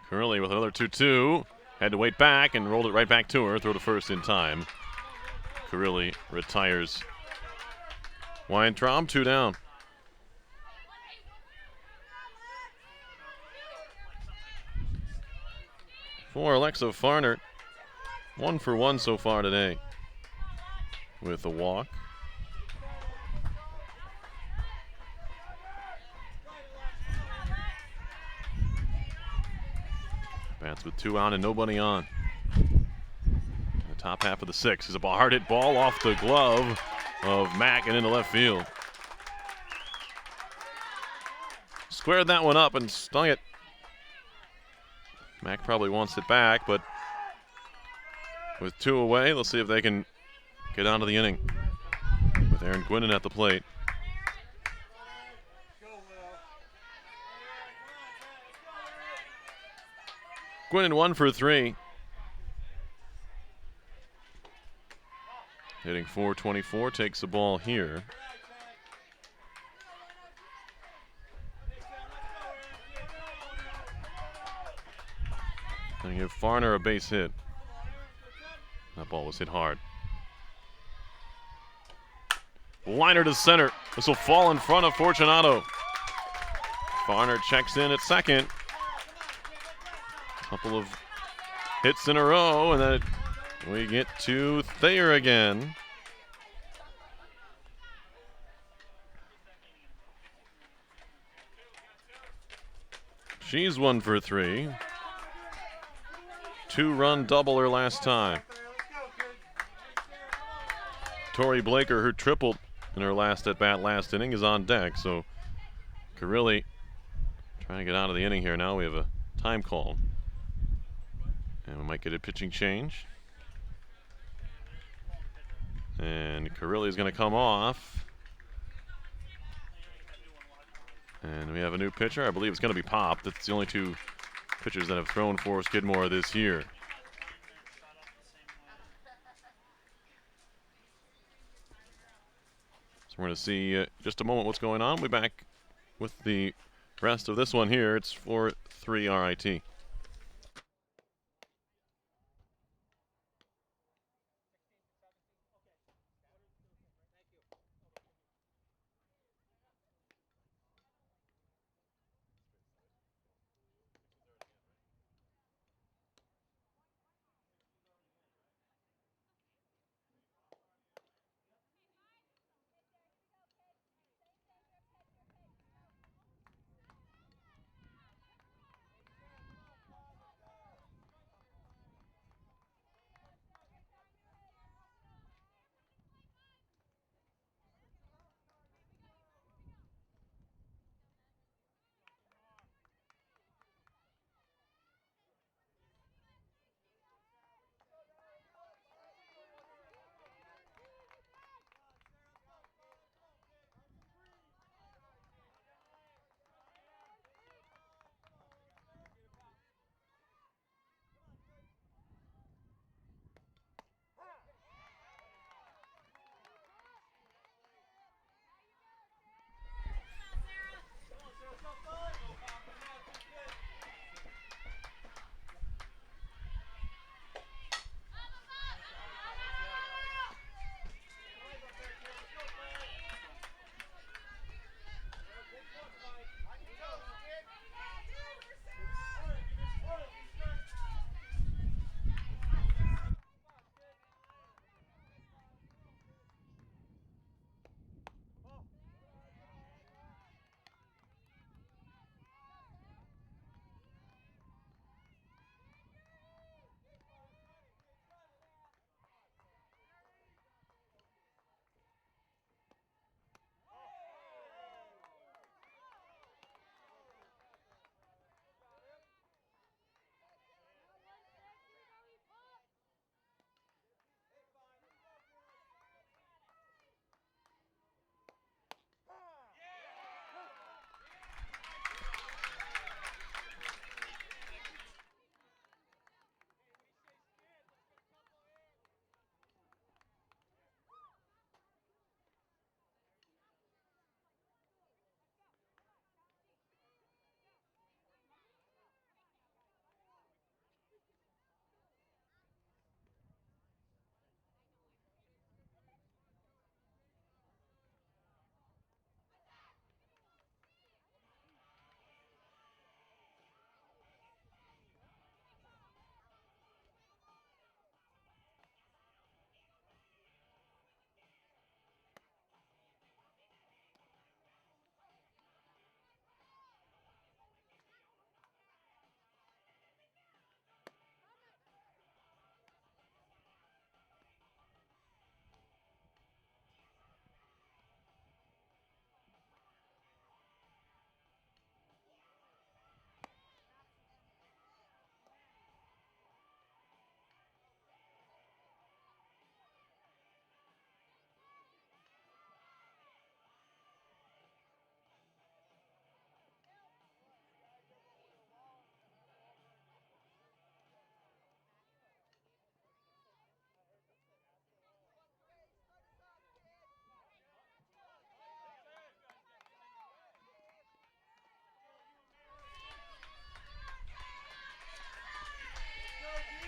Curley with another 2-2. Had to wait back and rolled it right back to her. Throw to first in time. Curley retires. Weintraub 2 down. For Alexa Farner, 1 for 1 so far today with a walk. Bats with 2 out and nobody on. The top half of the 6 is a hard hit ball off the glove of Mack and into left field. Squared that one up and stung it. Mack probably wants it back, but with 2 away, let's see if they can get out of the inning with Aaron Gwynn at the plate. Gwynn 1 for 3. Hitting .424, takes the ball here. And give Farner a base hit. That ball was hit hard. Liner to center. This will fall in front of Fortunato. Farner checks in at second. Couple of hits in a row, and then we get to Thayer again. She's 1 for 3. 2-run double her last time. Tori Blaker, who tripled in her last at-bat last inning, is on deck. So Carrilli trying to get out of the inning here. Now we have a time call. And we might get a pitching change. And Carrilli is going to come off. And we have a new pitcher. I believe it's going to be Pop. That's the only 2 pitchers that have thrown for Skidmore this year. So we're going to see just a moment what's going on. We'll be back with the rest of this one here. It's 4-3 RIT.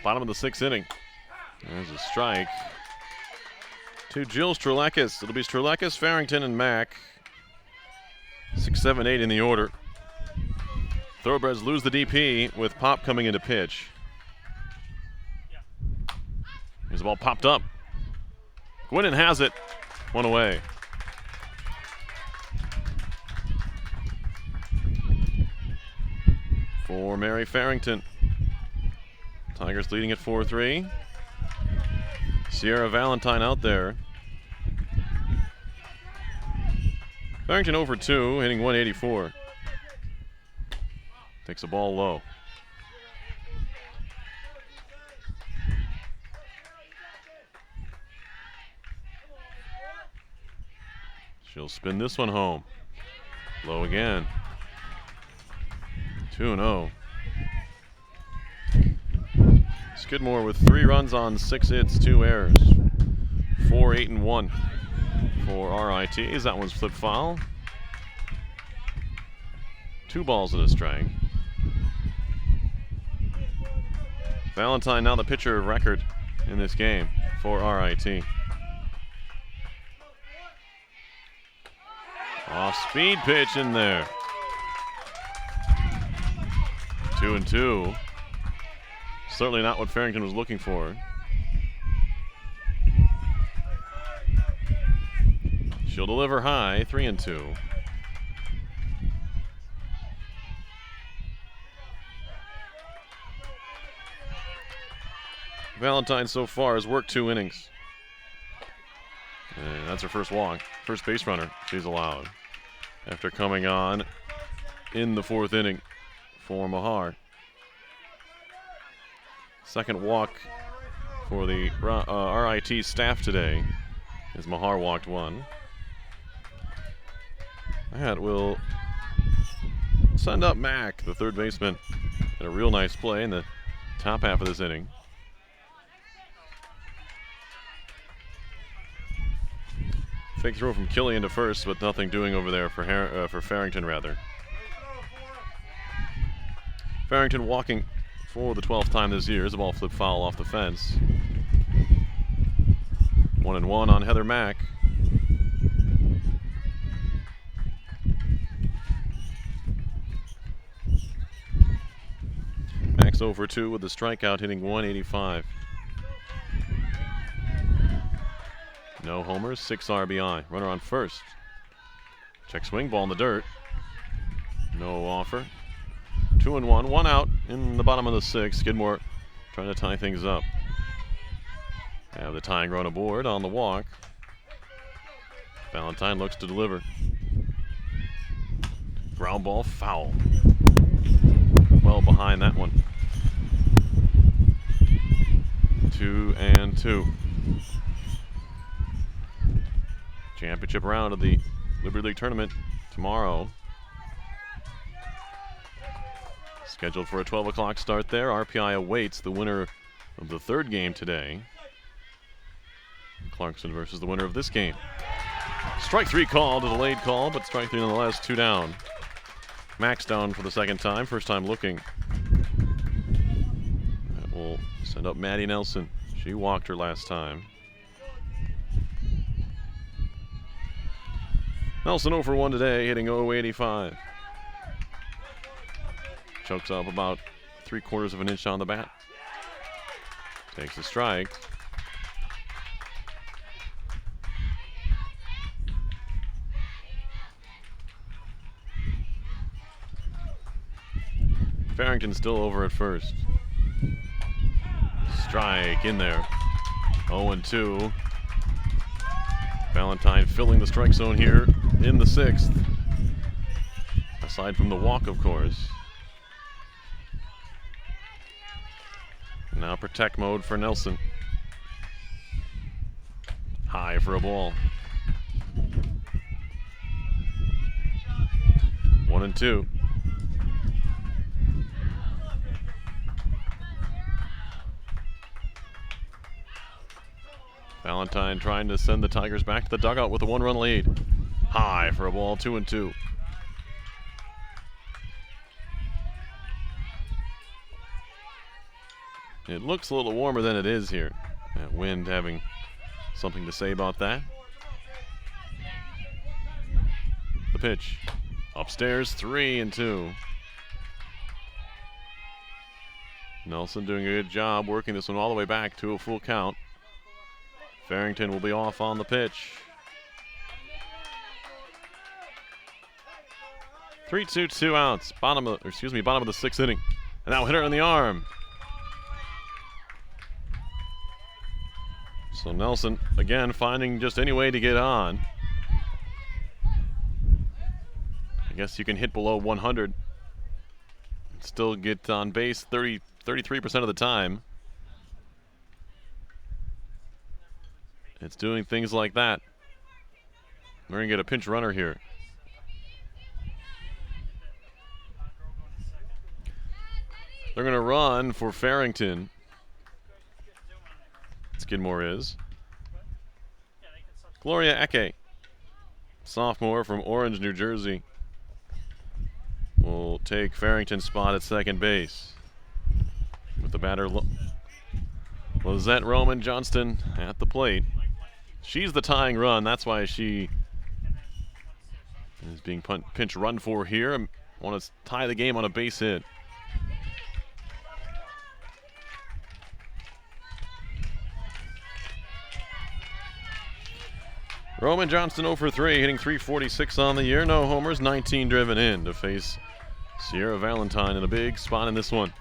Bottom of the 6th inning. There's a strike to Jill Strelakis. It'll be Strelakis, Farrington, and Mack. 6, 7, 8 in the order. Thoroughbreds lose the DP with Pop coming into pitch. Here's the ball popped up. Gwinnen has it. One away. For Mary Farrington. Tigers leading at 4-3. Sierra Valentine out there. Farrington over 2, hitting 184. Takes the ball low. She'll spin this one home. Low again. 2-0. Skidmore with 3 runs on 6 hits, 2 errors. 4, 8, and 1 for RIT. That one's flipped foul. 2 balls and a strike. Valentine now the pitcher of record in this game for RIT. Off-speed pitch in there. 2-2. Certainly not what Farrington was looking for. She'll deliver high, 3-2. Valentine so far has worked 2 innings. And that's her first walk. First base runner she's allowed after coming on in the 4th inning for Mahar. Second walk for the RIT staff today as Mahar walked 1. That will send up Mack, the third baseman, in a real nice play in the top half of this inning. Fake throw from Killian to first, but nothing doing over there for Farrington, rather. Farrington walking for the 12th time this year as the ball flipped foul off the fence. 1-1 on Heather Mack. Mack's over 2 with the strikeout, hitting 185. No homers, 6 RBI. Runner on first. Check swing, ball in the dirt. No offer. 2-1, 1 out in the bottom of the 6th. Skidmore trying to tie things up. Have the tying run aboard on the walk. Valentine looks to deliver. Ground ball, foul. Well behind that one. 2-2. Championship round of the Liberty League tournament tomorrow. Scheduled for a 12 o'clock start there. RPI awaits the winner of the 3rd game today. Clarkson versus the winner of this game. Strike 3 called, a delayed call, but strike 3 nonetheless, 2 down. Max down for the 2nd time, first time looking. That will send up Maddie Nelson. She walked her last time. Nelson 0 for 1 today, hitting 085. Chokes up about 3/4 of an inch on the bat. Takes a strike. Farrington still over at first. Strike in there. 0-2. Valentine filling the strike zone here in the 6th. Aside from the walk, of course. Now protect mode for Nelson. High for a ball. 1-2. Valentine trying to send the Tigers back to the dugout with a 1-run lead. High for a ball, 2-2. It looks a little warmer than it is here. That wind having something to say about that. The pitch. Upstairs, 3-2. Nelson doing a good job working this one all the way back to a full count. Farrington will be off on the pitch. 3-2, 2 outs. Bottom of the 6th inning. And now hitter on the arm. So Nelson again finding just any way to get on. I guess you can hit below 100 and still get on base 33% of the time. It's doing things like that. We're going to get a pinch runner here. They're going to run for Farrington. Skidmore is. Gloria Eke, sophomore from Orange, New Jersey, will take Farrington's spot at second base. With the batter, Lizette Roman Johnston at the plate. She's the tying run. That's why she is being pinch run for here. Want to tie the game on a base hit. Roman Johnston 0 for 3, hitting .346 on the year. No homers, 19 driven in to face Sierra Valentine in a big spot in this one.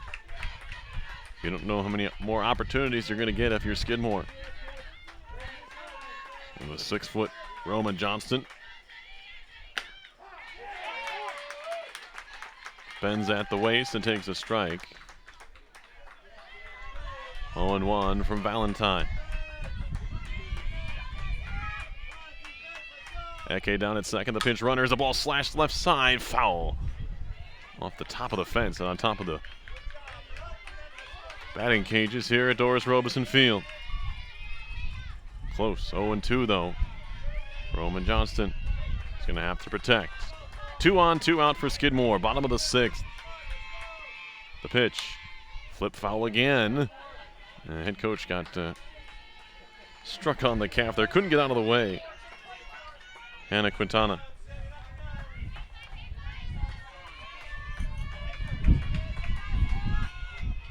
You don't know how many more opportunities you're going to get if you're Skidmore. And the 6-foot Roman Johnston bends at the waist and takes a strike. 0-1 from Valentine. Eke down at second. The pinch runner is a ball slashed left side. Foul. Off the top of the fence and on top of the batting cages here at Doris Robeson Field. Close. 0-2 though. Roman Johnston is going to have to protect. 2 on, 2 out for Skidmore. Bottom of the 6th. The pitch. Flip foul again. Head coach got struck on the calf there. Couldn't get out of the way. Hannah Quintana.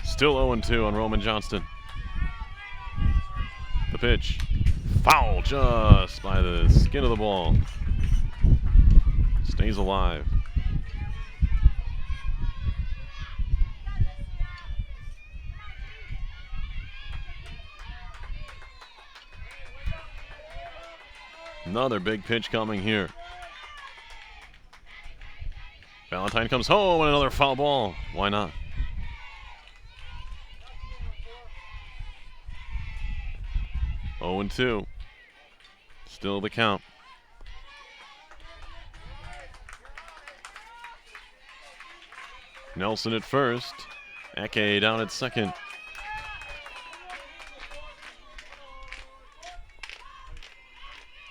Still 0-2 on Roman Johnston. The pitch. Foul just by the skin of the ball. Stays alive. Another big pitch coming here. Valentine comes home and another foul ball. Why not? Oh and 2. Still the count. Nelson at first. Eke down at second.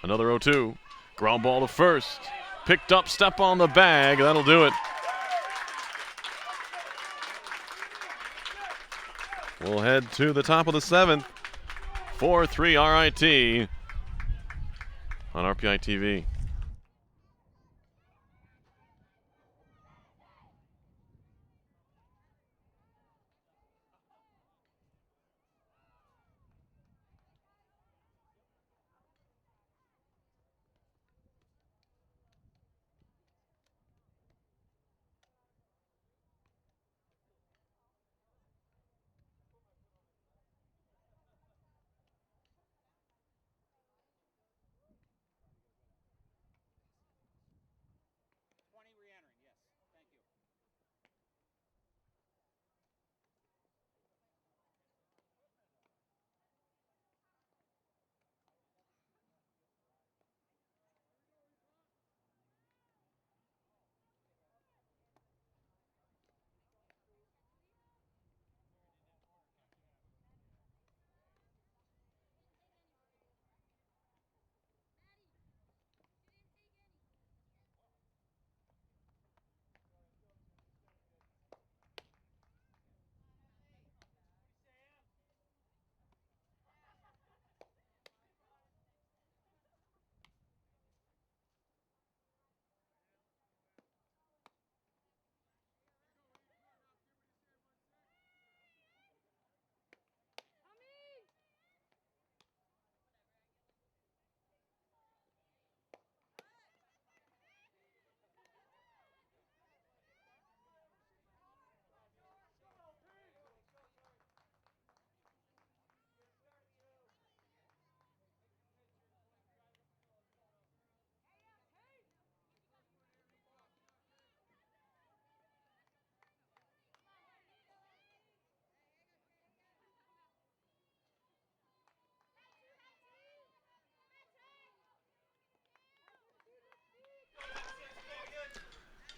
Another 0-2. Ground ball to first. Picked up, step on the bag. That'll do it. We'll head to the top of the 7th. 4-3 RIT on RPI TV.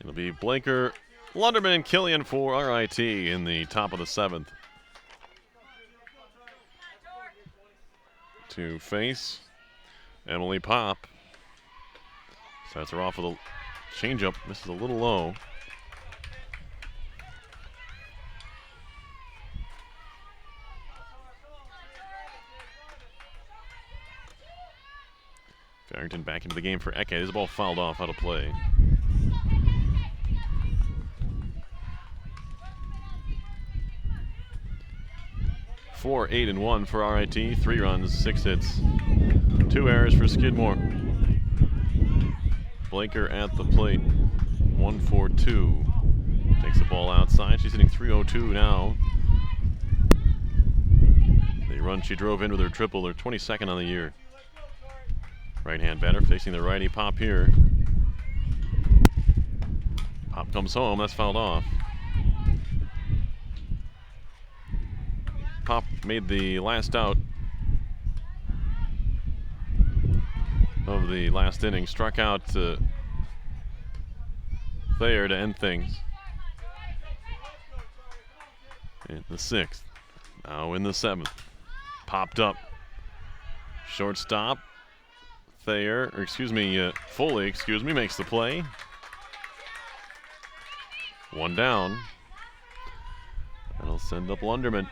It'll be Blaker, Lunderman, and Killian for RIT in the top of the 7th. To face Emily Pop. Starts her off with a changeup. This is a little low. Farrington back into the game for Eke. This ball fouled off out of play. Four, 8, and 1 for RIT. 3 runs, 6 hits, 2 errors for Skidmore. Blaker at the plate. 1-4-2. Takes the ball outside. She's hitting .302 now. The run she drove in with her triple, her 22nd on the year. Right-hand batter facing the righty. Pop here. Pop comes home. That's fouled off. Pop made the last out of the last inning. Struck out Thayer to end things. In the 6th. Now in the 7th. Popped up. Shortstop. Thayer, or Foley, makes the play. 1 down. That'll send up Lunderman.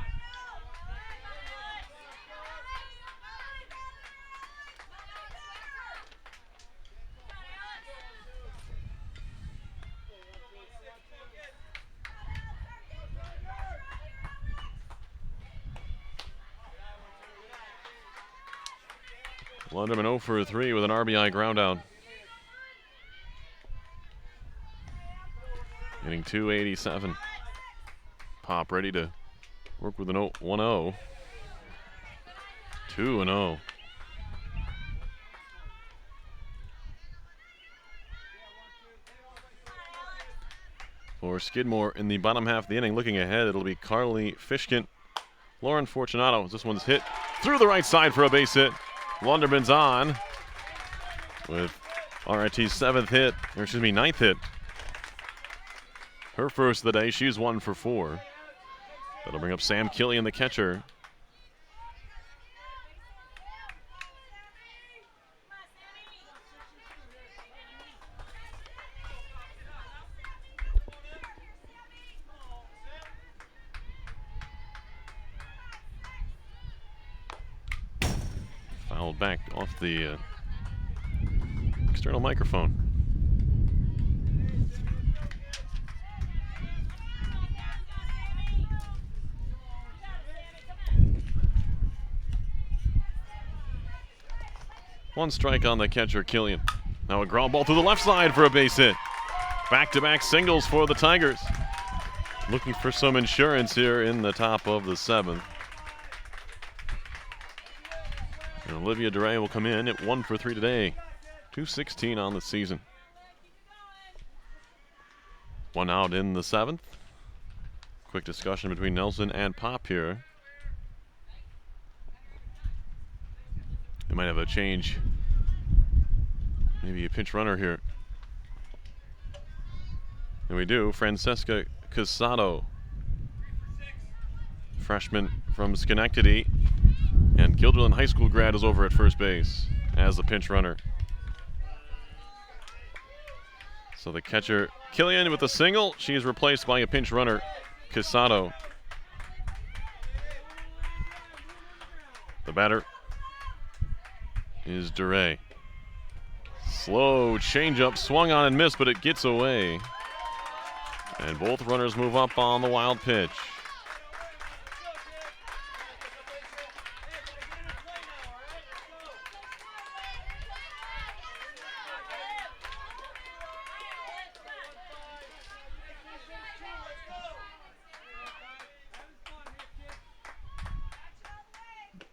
Lunderman 0 for 3 with an RBI groundout. Hitting .287. Pop ready to work with an 1-0. 2-0. For Skidmore in the bottom half of the inning, looking ahead, it'll be Carly Fishkin, Lauren Fortunato. This one's hit through the right side for a base hit. Lunderman's on with RIT's 9th hit. Her first of the day. She's 1 for 4. That'll bring up Sam Killian, the catcher. Fouled back off the external microphone. One strike on the catcher, Killian. Now a ground ball to the left side for a base hit. Back-to-back singles for the Tigers. Looking for some insurance here in the top of the 7th. And Olivia DeRay will come in at 1 for 3 today. .216 on the season. 1 out in the 7th. Quick discussion between Nelson and Pop here. They might have a change. Maybe a pinch runner here. And we do. Francesca Casado, freshman from Schenectady, and Guilderland High School grad, is over at first base as the pinch runner. So the catcher, Killian, with a single. She is replaced by a pinch runner, Casado. The batter is DeRay. Slow changeup, swung on and missed, but it gets away. And both runners move up on the wild pitch.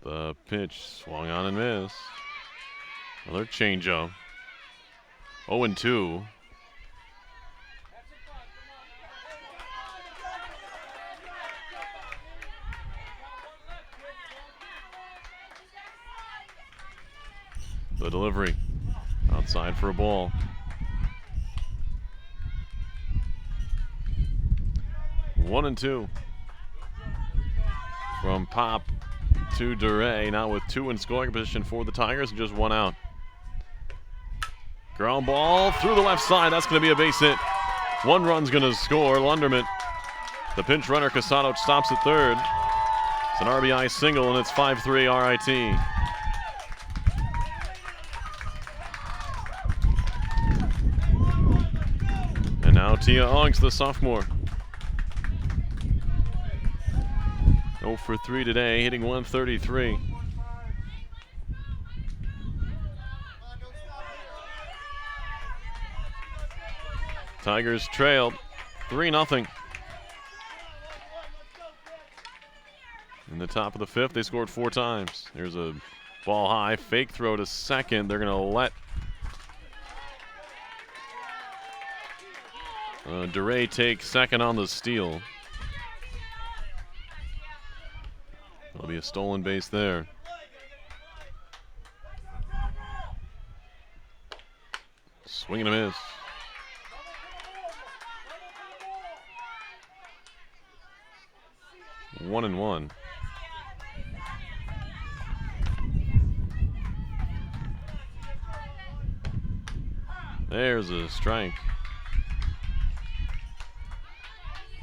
The pitch swung on and missed. Another changeup. 0-2. The delivery outside for a ball. 1-2. From Pop to DeRay, now with 2 in scoring position for the Tigers and just 1 out. Ground ball through the left side. That's going to be a base hit. 1 run's going to score. Lunderman. The pinch runner, Casado, stops at third. It's an RBI single, and it's 5-3 RIT. And now Tia Ongst, the sophomore. 0 for 3 today, hitting 133. Tigers trailed 3-0. In the top of the 5th, they scored 4 times. Here's a ball high, fake throw to second. They're going to let DeRay take second on the steal. There'll be a stolen base there. Swing and a miss. One and one. There's a strike.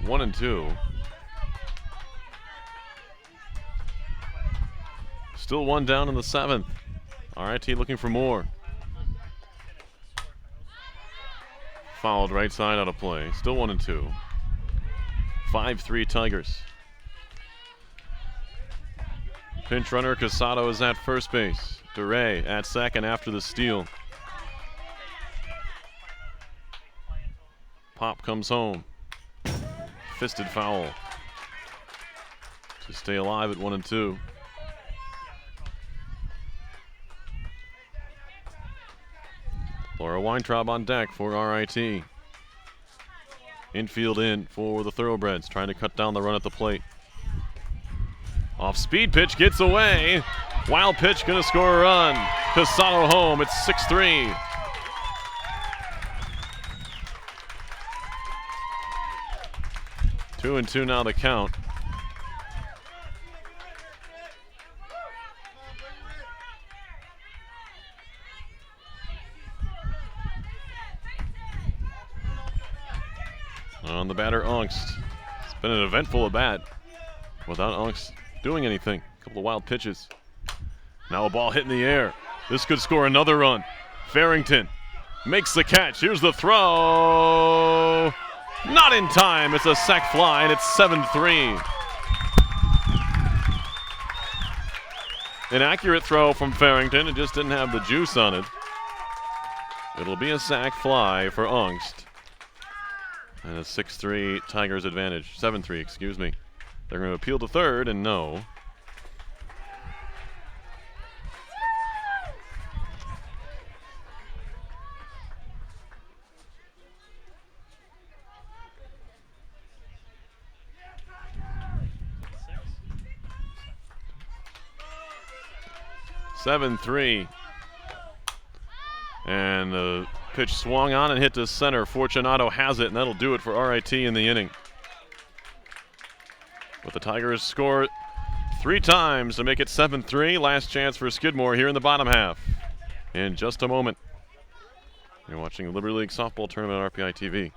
1-2. Still 1 down in the 7th. RIT looking for more. Fouled right side out of play. Still 1-2. 5-3 Tigers. Pinch runner Casado is at first base. DeRay at second after the steal. Pop comes home. Fisted foul. To stay alive at 1-2. Laura Weintraub on deck for RIT. Infield in for the Thoroughbreds, trying to cut down the run at the plate. Off speed pitch, gets away. Wild pitch, gonna score a run. Casado home, it's 6-3. Two and 2 now the count. On the batter, Ongst. It's been an eventful at bat without Ongst doing anything. A couple of wild pitches. Now a ball hit in the air. This could score another run. Farrington makes the catch. Here's the throw. Not in time. It's a sac fly, and it's 7-3. An accurate throw from Farrington. It just didn't have the juice on it. It'll be a sac fly for Ongst. And a 6-3 Tigers advantage. 7-3, excuse me. They're going to appeal to third, and no. Seven, 3. And the pitch swung on and hit to center. Fortunato has it, and that'll do it for RIT in the inning. But the Tigers score 3 times to make it 7-3. Last chance for Skidmore here in the bottom half. In just a moment. You're watching the Liberty League Softball Tournament on RPI TV.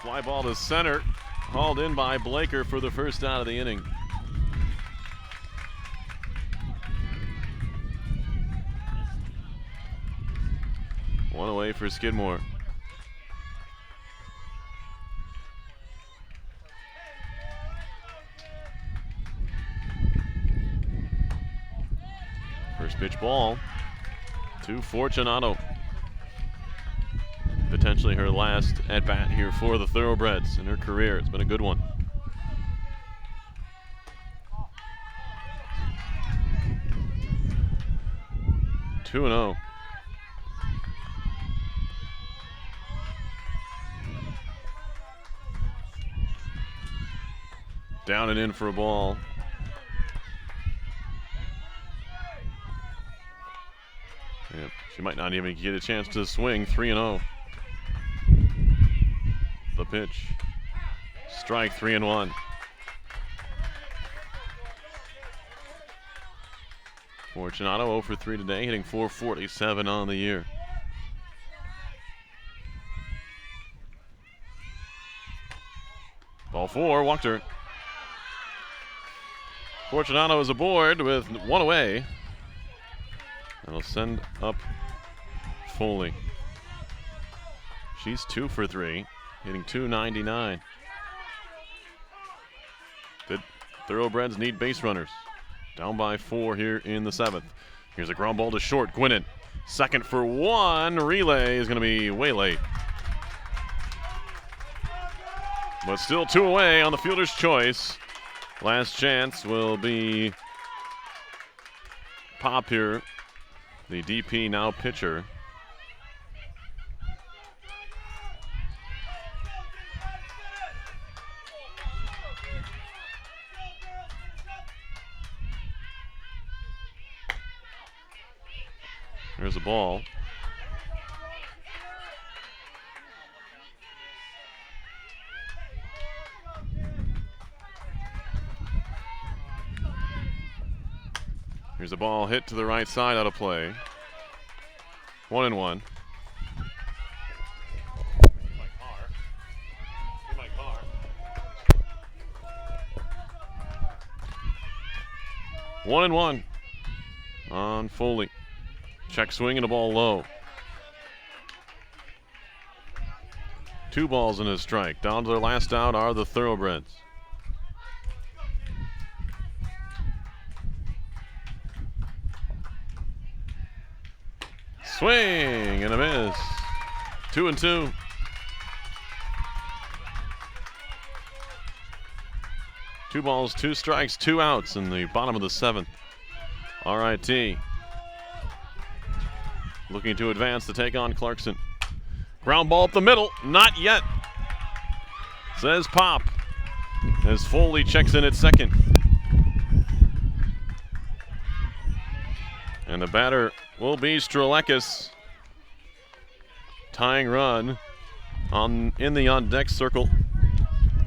Fly ball to center, hauled in by Blaker for the first out of the inning. One away for Skidmore. First pitch ball to Fortunato. Potentially her last at bat here for the Thoroughbreds in her career. It's been a good one. Two and 0. Down and in for a ball. Yeah, she might not even get a chance to swing. 3-0. The pitch. Strike 3-1. Fortunato 0 for 3 today, hitting .447 on the year. Ball 4, walked her. Fortunato is aboard with one away. That'll send up Foley. She's 2 for 3, hitting .299. The Thoroughbreds need base runners. Down by 4 here in the 7th. Here's a ground ball to short. Gwinnett, second for 1. Relay is going to be way late. But still 2 away on the fielder's choice. Last chance will be Pop here, the DP, now pitcher. There's a ball. Here's a ball hit to the right side out of play. 1-1. One and one on Foley. Check swing and a ball low. 2 balls and a strike. Down to their last out are the Thoroughbreds. Swing and a miss. 2-2. Two balls, 2 strikes, 2 outs in the bottom of the 7th. RIT looking to advance to take on Clarkson. Ground ball up the middle, not yet, says Pop, as Foley checks in at second. And the batter will be Strelekis. Tying run in the on-deck circle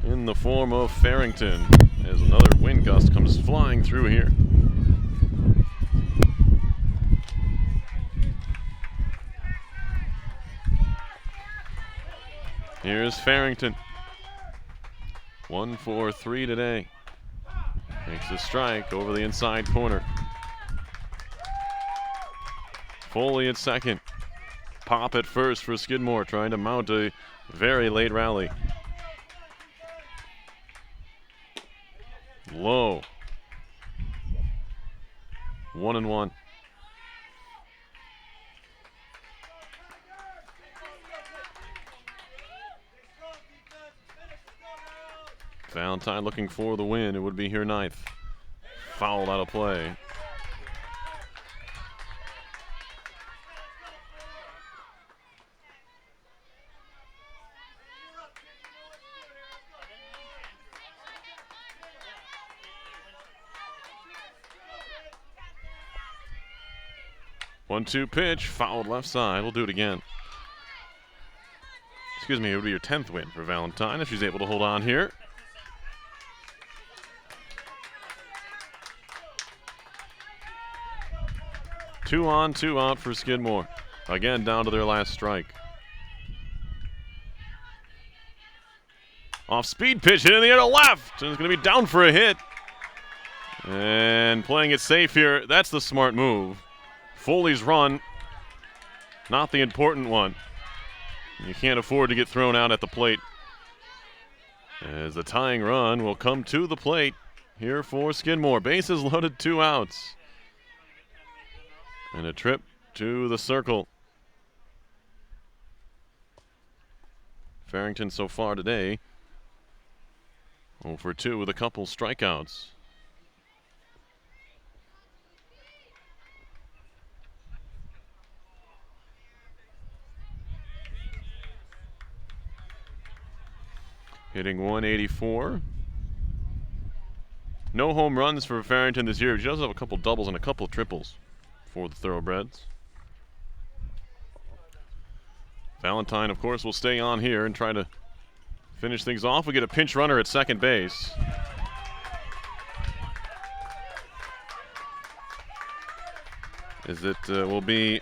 in the form of Farrington, as another wind gust comes flying through here. Here's Farrington. 1 for 3 today. Makes a strike over the inside corner. Foley at second. Pop at first for Skidmore, trying to mount a very late rally. Low. 1-1. Valentine looking for the win. It would be here 9th. Fouled out of play. One-two pitch, fouled left side. We'll do it again. Excuse me, it would be your 10th win for Valentine if she's able to hold on here. Two on, 2 out for Skidmore. Again, down to their last strike. Off speed pitch, hit in the air to left. And it's going to be down for a hit. And playing it safe here, that's the smart move. Foley's run, not the important one. You can't afford to get thrown out at the plate. As the tying run will come to the plate here for Skidmore. Bases loaded, 2 outs. And a trip to the circle. Farrington so far today 0 for 2 with a couple strikeouts. Hitting 184. No home runs for Farrington this year. He does have a couple doubles and a couple triples for the Thoroughbreds. Valentine, of course, will stay on here and try to finish things off. We get a pinch runner at second base. As it will be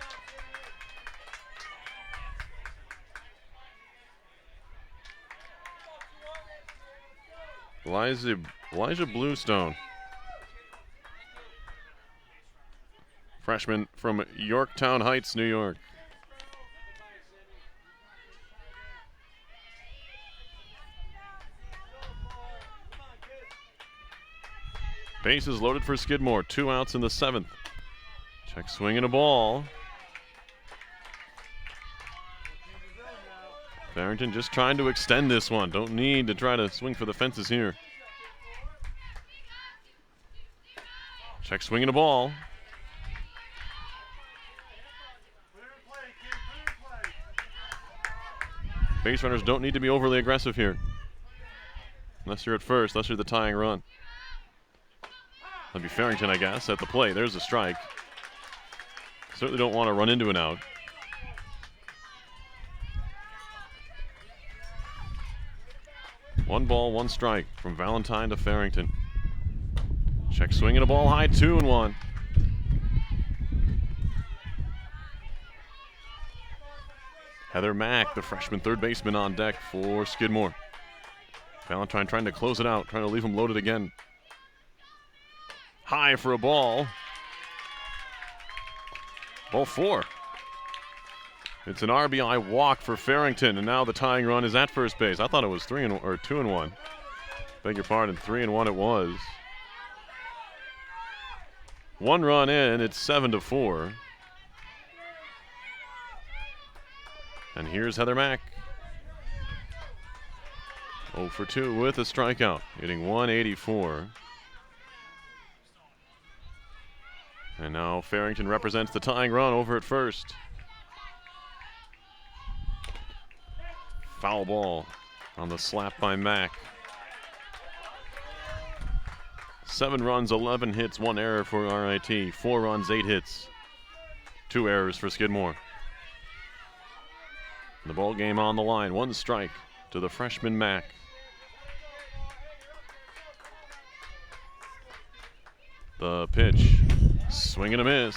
Elijah Bluestone, freshman from Yorktown Heights, New York. Bases loaded for Skidmore, 2 outs in the 7th. Check swinging a ball. Farrington just trying to extend this one. Don't need to try to swing for the fences here. Check swinging a ball. Base runners don't need to be overly aggressive here. Unless you're at first, unless you're the tying run. That'd be Farrington, I guess, at the plate. There's a strike. Certainly don't want to run into an out. One ball, 1 strike from Valentine to Farrington. Check swinging a ball high, 2-1. Heather Mack, the freshman third baseman, on deck for Skidmore. Valentine trying to close it out, trying to leave him loaded again. High for a ball. Ball 4. It's an RBI walk for Farrington, and now the tying run is at first base. I thought it was 2-1. Beg your pardon, 3-1 it was. 1 run in, it's 7-4. And here's Heather Mack. 0 for 2 with a strikeout, hitting 184. And now Farrington represents the tying run over at first. Foul ball on the slap by Mack. 7 runs, 11 hits, 1 error for RIT. 4 runs, 8 hits, 2 errors for Skidmore. The ball game on the line. 1 strike to the freshman Mack. The pitch. Swing and a miss.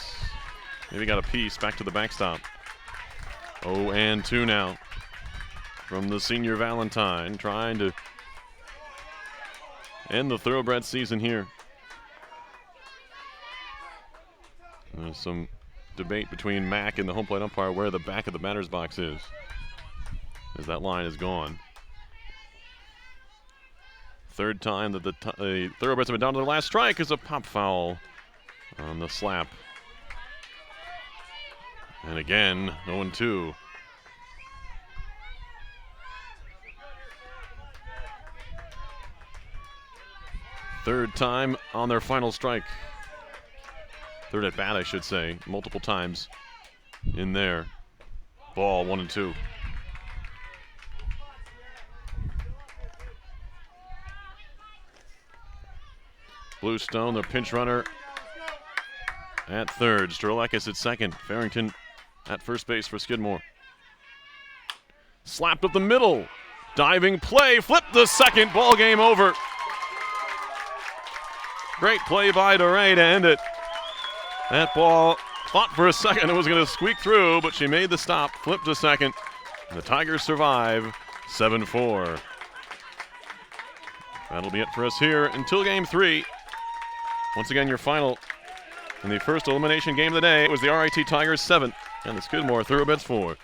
Maybe got a piece back to the backstop. 0-2 now from the senior Valentine, trying to end the Thoroughbred season here. There's some debate between Mack and the home plate umpire where the back of the batter's box is, as that line is gone. Third time that the Thoroughbreds have been down to their last strike is a pop foul on the slap. And again, 0-2. Third time on their final strike. Third at bat, I should say. Multiple times in there. Ball 1-2. Bluestone, the pinch runner at third. Strelakis at second. Farrington at first base for Skidmore. Slapped up the middle. Diving play. Flipped the second. Ball game over. Great play by DeRay to end it. That ball thought for a second it was going to squeak through, but she made the stop. Flipped to second. The Tigers survive 7-4. That'll be it for us here until Game 3. Once again, your final in the first elimination game of the day was the RIT Tigers 7 and the Skidmore Thoroughbreds 4.